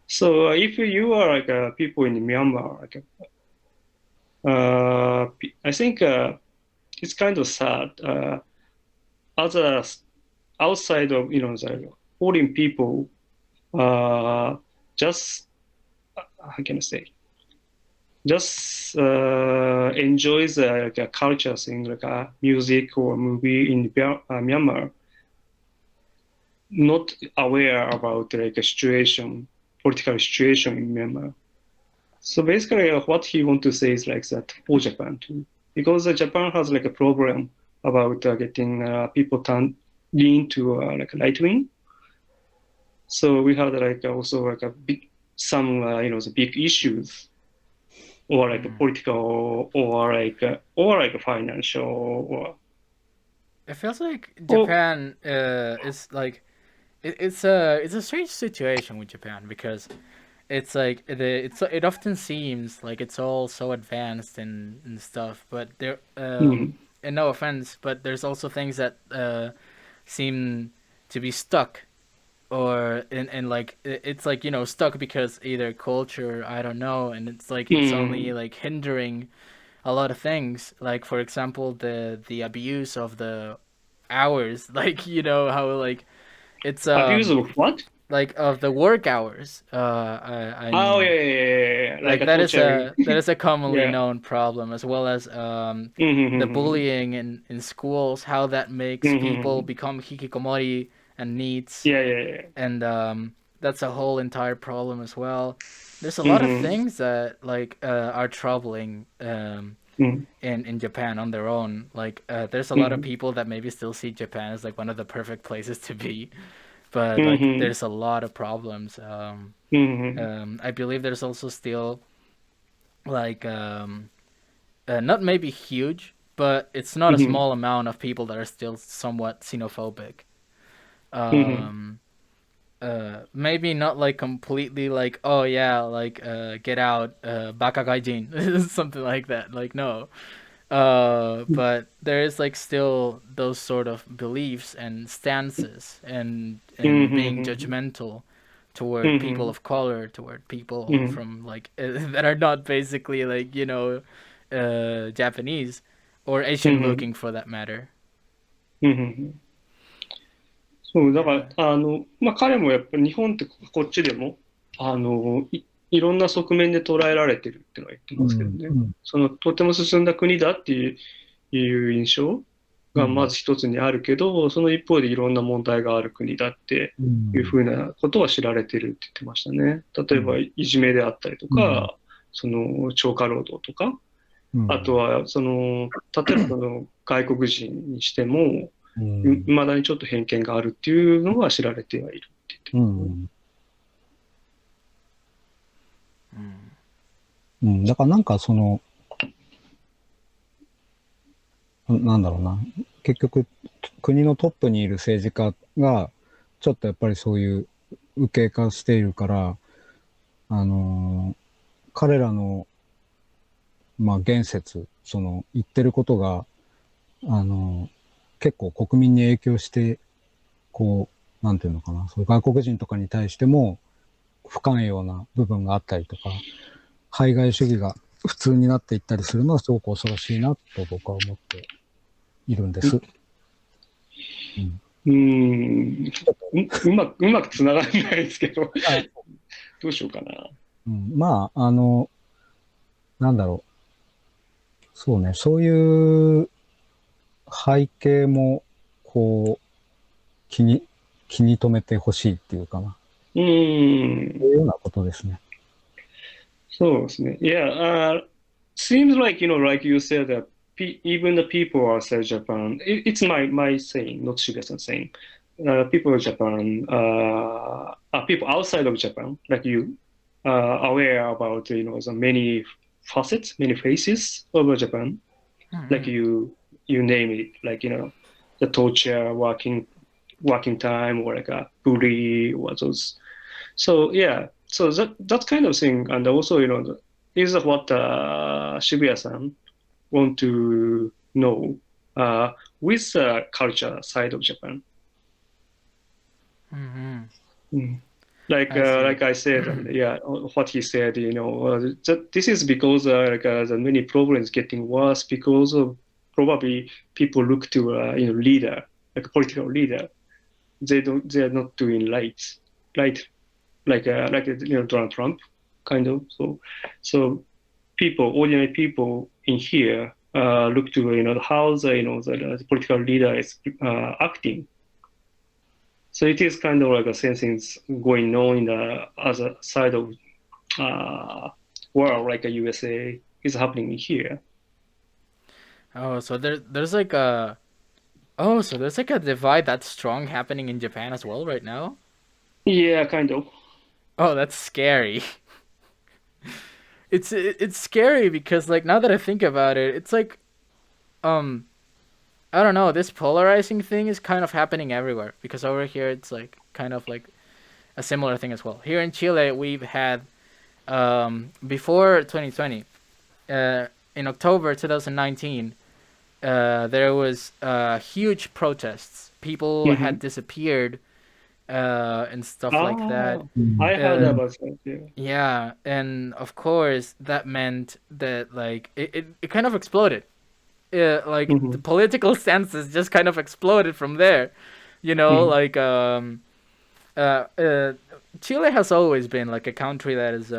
So if you are like people in Myanmar, like I think it's kind of sad. Others outside of the foreign people, just how can I say, just enjoys like a culture thing, like a music or movie in Myanmar, not aware about like a situation, political situation in Myanmar. So basically, what he want to say is like that for Japan too, because Japan has like a problem about getting people lean to like right wing. So we had like also like a big some the big issues or like political or like financial or. It feels like Japan is like it's a strange situation with Japan because it's like it often seems like it's all so advanced and stuff, but there and no offense, but there's also things that seem to be stuck or in like it's like stuck because either culture, I don't know, and it's like it's only like hindering a lot of things, like for example the abuse of the hours, like how like it's Abuse of what? like of the work hours. I Oh mean, yeah. Like like a torturing. that is a commonly Yeah. known problem, as well as the bullying in schools, how that makes people become hikikomori and neats, Yeah. and that's a whole entire problem as well. There's a lot of things that like are troubling in Japan on their own. Like there's a lot of people that maybe still see Japan as like one of the perfect places to be, but like there's a lot of problems. I believe there's also still like not maybe huge, but it's not a small amount of people that are still somewhat xenophobic. Um, maybe not like completely like, oh yeah, like get out, baka gaijin, something like that. Like no, but there is like still those sort of beliefs and stances and being judgmental toward people of color, toward people from like that are not basically like Japanese or Asian looking for that matter. そう、だか Yeah. ら、彼もやっぱ日本ってこっちでも、いろんな側面で捉えられてるっていうのは言ってますけどね。とても進んだ国だっていう印象がまず一つにあるけど、その一方でいろんな問題がある国だっていうふうなことは知られてるって言ってましたね。例えば、いじめであったりとか、超過労働とか、あとは、例えば外国人にしても、いまだにちょっと偏見があるっていうのは知られてはいるって言ってだからなんかなんだろうな。結局、国のトップにいる政治家が、ちょっとやっぱりそういう右傾化しているから、彼らの、言説、言ってることが、結構国民に影響して、なんていうのかな、そういう外国人とかに対しても不寛容な部分があったりとか、排外主義が普通になっていったりするのはすごく恐ろしいなと僕は思っているんです。うまくつながらないですけど、どうしようかな。なんだろう。そうね、そういう背景も、気に留めてほしいっていうかな。そういうようなことですね。そうですね。Yeah, seems like, like you said that even the people outside Japan, it's my saying, not Shibuya-san saying, people of Japan, people outside of Japan, like you, aware about, the many facets, many faces of Japan, like you name it, like, the torture, working time, or like a bully, or those. So yeah, so that kind of thing, and also, is what Shibuya-san want to know with the culture side of Japan. Like I said, yeah, what he said, this is because the many problems getting worse because of probably people look to leader, like a political leader. They are not doing right, like Donald Trump, kind of. So ordinary people in here look to how the political leader is acting. So it is kind of like a same things going on in the other side of world, like a USA, is happening here. Oh, so there's like a Oh, so there's like a divide that's strong happening in Japan as well right now? Yeah, kind of. Oh, that's scary. It's scary because like now that I think about it, it's like um I don't know, this polarizing thing is kind of happening everywhere because over here it's like kind of like a similar thing as well. Here in Chile, we've had before 2020, uh, in October 2019, there was huge protests. People had Hmm. disappeared and stuff like that. Ah, うん I heard う Uh, ん about that. Yeah. yeah, and of course that meant that like it kind of exploded. Like the Hmm. political stances just kind of exploded from there. You know, Hmm. like uh, uh, Chile has always been like a country that is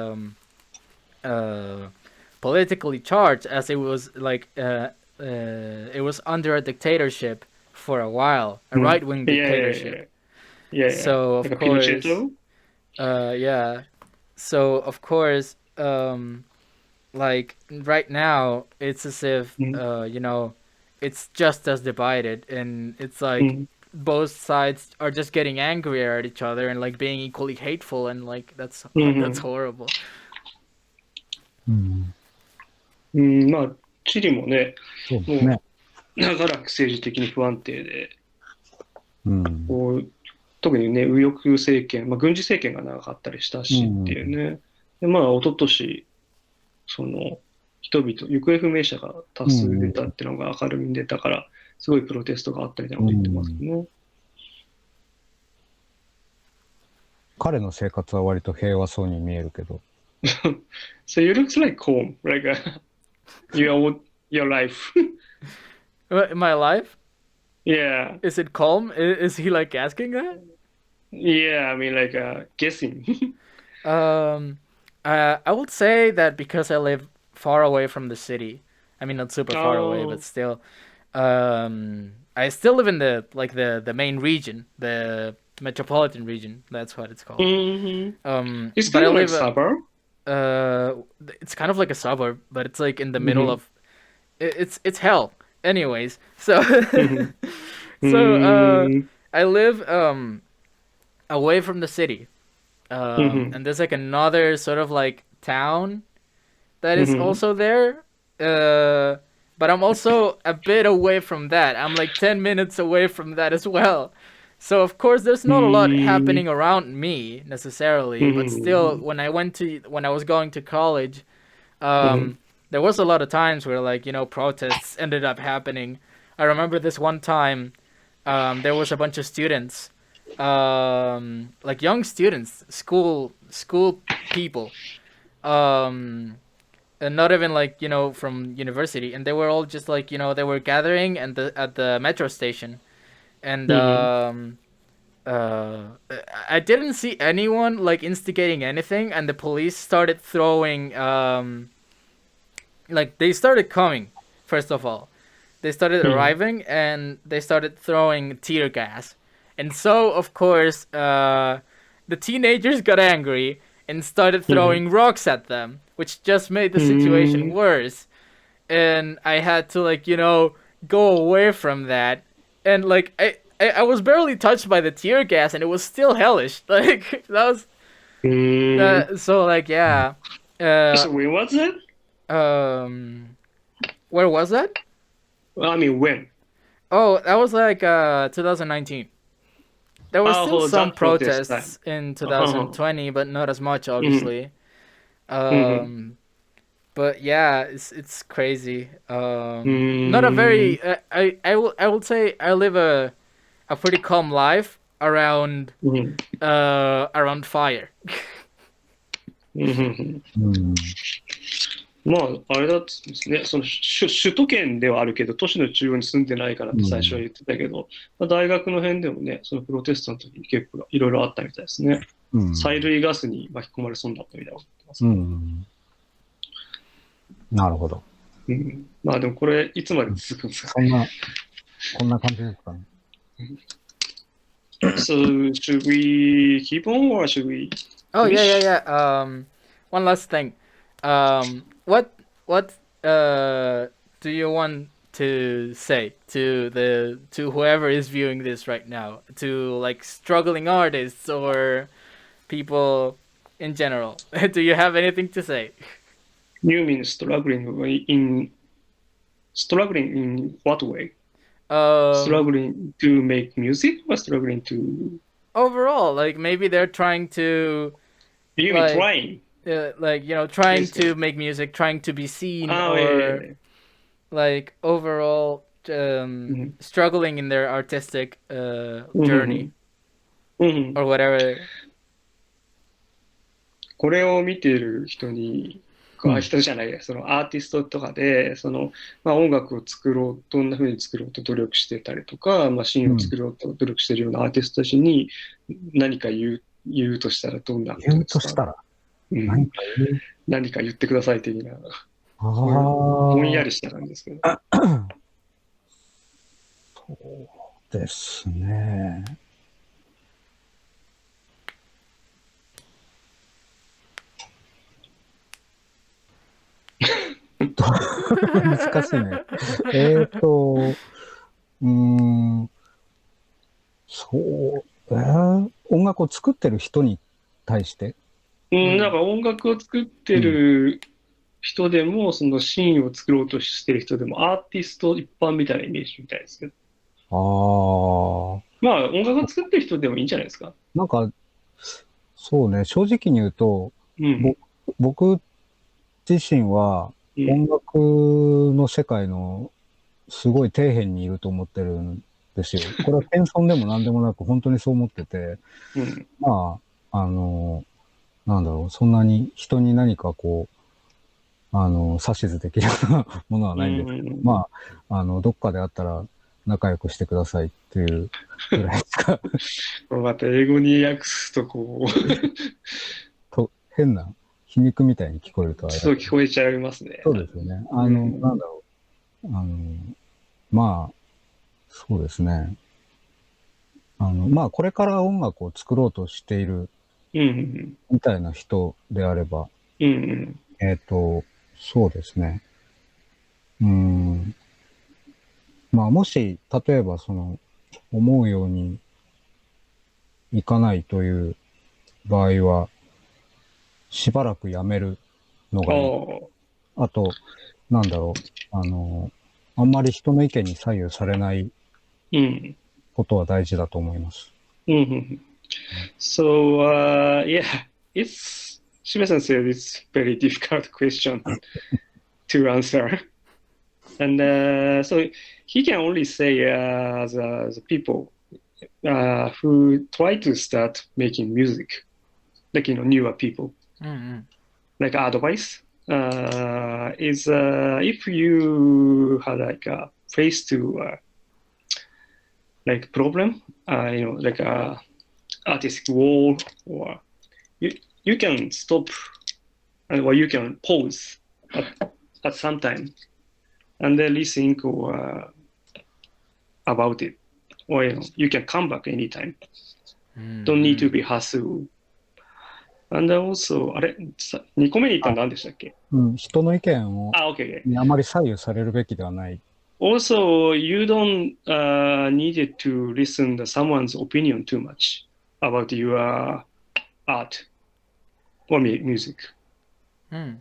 uh, politically charged, as it was under a dictatorship for a while, a Hmm. right wing Yeah, yeah, dictatorship. yeah. Yeah, yeah. So of なんかピノチェッ course, ト。yeah. So of course, like right now, it's as if うん。it's just as divided, and it's like うん。both sides are just getting angrier at each other and like being equally hateful, and likeうthat's ん。horrible. うん、うん。まあ、チリもね、もそうですね。う長らく政治的に不安定で、うん。こう特にね、右翼政権、まあ、軍事政権が長かったりしたうしっていうん。ね。で、まあ、一昨年その、人々、行方不明者が多う数出ん。たっていうのが明るみに出たから、すごいプロテストがあったみたいなうこと言ってますん。よね。彼の生活は割と平和そうに見えるけど。So you looks like home, like your life. My life, Yeah, is it calm? Is he like asking that? yeah. I mean, like guessing. Um, I would say that because I live far away from the city. I mean, not super far away, but Oh, still. I still live in the main region, the metropolitan region. That's what it's called. hmm. It's But kind I of like live suburb. uh, it's kind of like a suburb, but it's like in the middle Hmm. of it's hell. Anyways, so Hmm. so Hmm. I live away from the city. Hmm. And there's like another sort of like town that is Hmm. also there. Uh, but I'm also a bit away from that. I'm like 10 minutes away from that as well. So of course there's not a lot Hmm. happening around me necessarily, but still Hmm. when I was going to college, Hmm. there was a lot of times where like, protests ended up happening. I remember this one time there was a bunch of students, like young students, school people, um, and not even like from university, and they were all just like they were gathering and at the metro station, and Hmm. uh, I didn't see anyone like instigating anything, and the police started throwing like they started coming. First of all, they started Hmm. arriving and they started throwing tear gas. And so, of course, the teenagers got angry and started Hmm. throwing rocks at them, which just made the situation Hmm. worse. And I had to, like, go away from that. And, like, I was barely touched by the tear gas and it was still hellish. Like, that was. Hmm. So, like, yeah. Uh, So when was that? um, where was that? Well, I mean, when? Oh, that was like 2019. There were Oh, still for some that protest time. protests in Uh-huh. 2020, but not as much, Hmm. obviously. Hmm. Um, but yeah, it's crazy. Not a Hmm. very. I would say I live a pretty calm life Hmm. around fire. うんうんうん。うん。まあ、あれだっですね、その首都圏ではあるけど、都市の中央に住んでないからっうて最初はん。言ってたけど、まあ、大学の辺でもね、そのプロテストの時に結構いろいろあったみたいですね。う催ん。涙ガスに巻き込まれそうになったみたいなこと言ってますうけど。ん。なるほど。うん、まあでもこれ、いつまで続くんですかね。こんな感じですかね。So, should we keep on or should we Oh yeah, yeah, finish? yeah. One last thing. What do you want to say to whoever is viewing this right now, to like struggling artists or people in general? Do you have anything to say? You mean struggling in what way? Struggling to make music or struggling to overall, like maybe they're trying to you mean trying? Like, you know, trying to make music, trying to be seen, or like overall struggling in their artistic journey or whatever. これを見ている人に、人じゃないや、そのアーティストとかで、音楽を作ろう、どんな風に作ろうと努力してたりとか、シーンを作ろうと努力しているようなアーティストたちに何か言うとしたらどんなことですか？言うとしたら、何か言ってください的な、ぼんやりした感じですけど。そうですね。難しいね。そう、音楽を作ってる人に対して、なんか音楽を作ってる人でも、そのシーンを作ろうとしてる人でも、アーティスト一般みたいなイメージみたいですけど。音楽を作ってる人でもいいんじゃないですか。なんか、そうね、正直に言うと、僕自身は音楽の世界のすごい底辺にいると思ってるんですよ。これは謙遜でも何でもなく本当にそう思ってて、なんだろう、そんなに人に何かこう、指図できるようなものはないんですけど、どっかであったら仲良くしてくださいっていうぐらいですか。また英語に訳すとこう、変な皮肉みたいに聞こえるとは。そう聞こえちゃいますね。そうですよね。なんだろう。そうですね。これから音楽を作ろうとしているみたいな人であれば、そうですね。もし、例えば思うようにいかないという場合は、しばらくやめるのがいい。あと、なんだろう。あんまり人の意見に左右されないことは大事だと思います。So, yeah, Shiba-san said it's very difficult question to answer. And so he can only say the people who try to start making music, like, newer people, like advice is if you have like a face to like problem, like a artistic wall, or you can stop or you can pause at some time and then rethink about it, or you can come back anytime. Don't need to be hustled. And also, 2個目に言ったの何でしたっけ？人の意見をにあまり左右されるべきではない。Also, you don't need to listen to someone's opinion too much about your art or music. So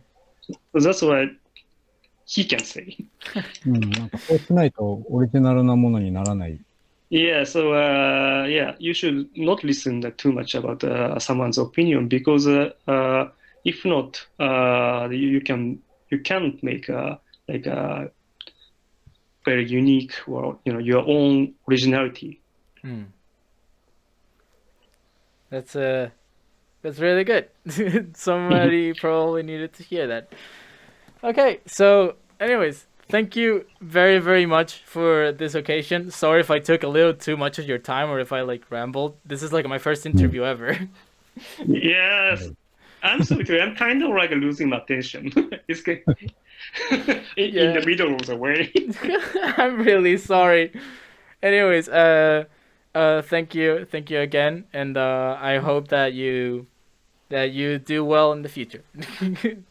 that's what he can say. なんかそうしないとオリジナルなものにならない。Yeah, so yeah, you should not listen too much about someone's opinion, because if not, you can't make like a very unique, or your own originality. That's really good. Somebody probably needed to hear that. Okay, so anyways, thank you very, very much for this occasion. Sorry if I took a little too much of your time, or if I like rambled. This is like my first interview ever. Yes, I'm sorry too. I'm kind of like losing my attention. It's good. In the middle of the way. I'm really sorry. Anyways, thank you again, and I hope that you do well in the future.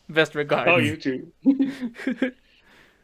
Best regards. Oh, you too.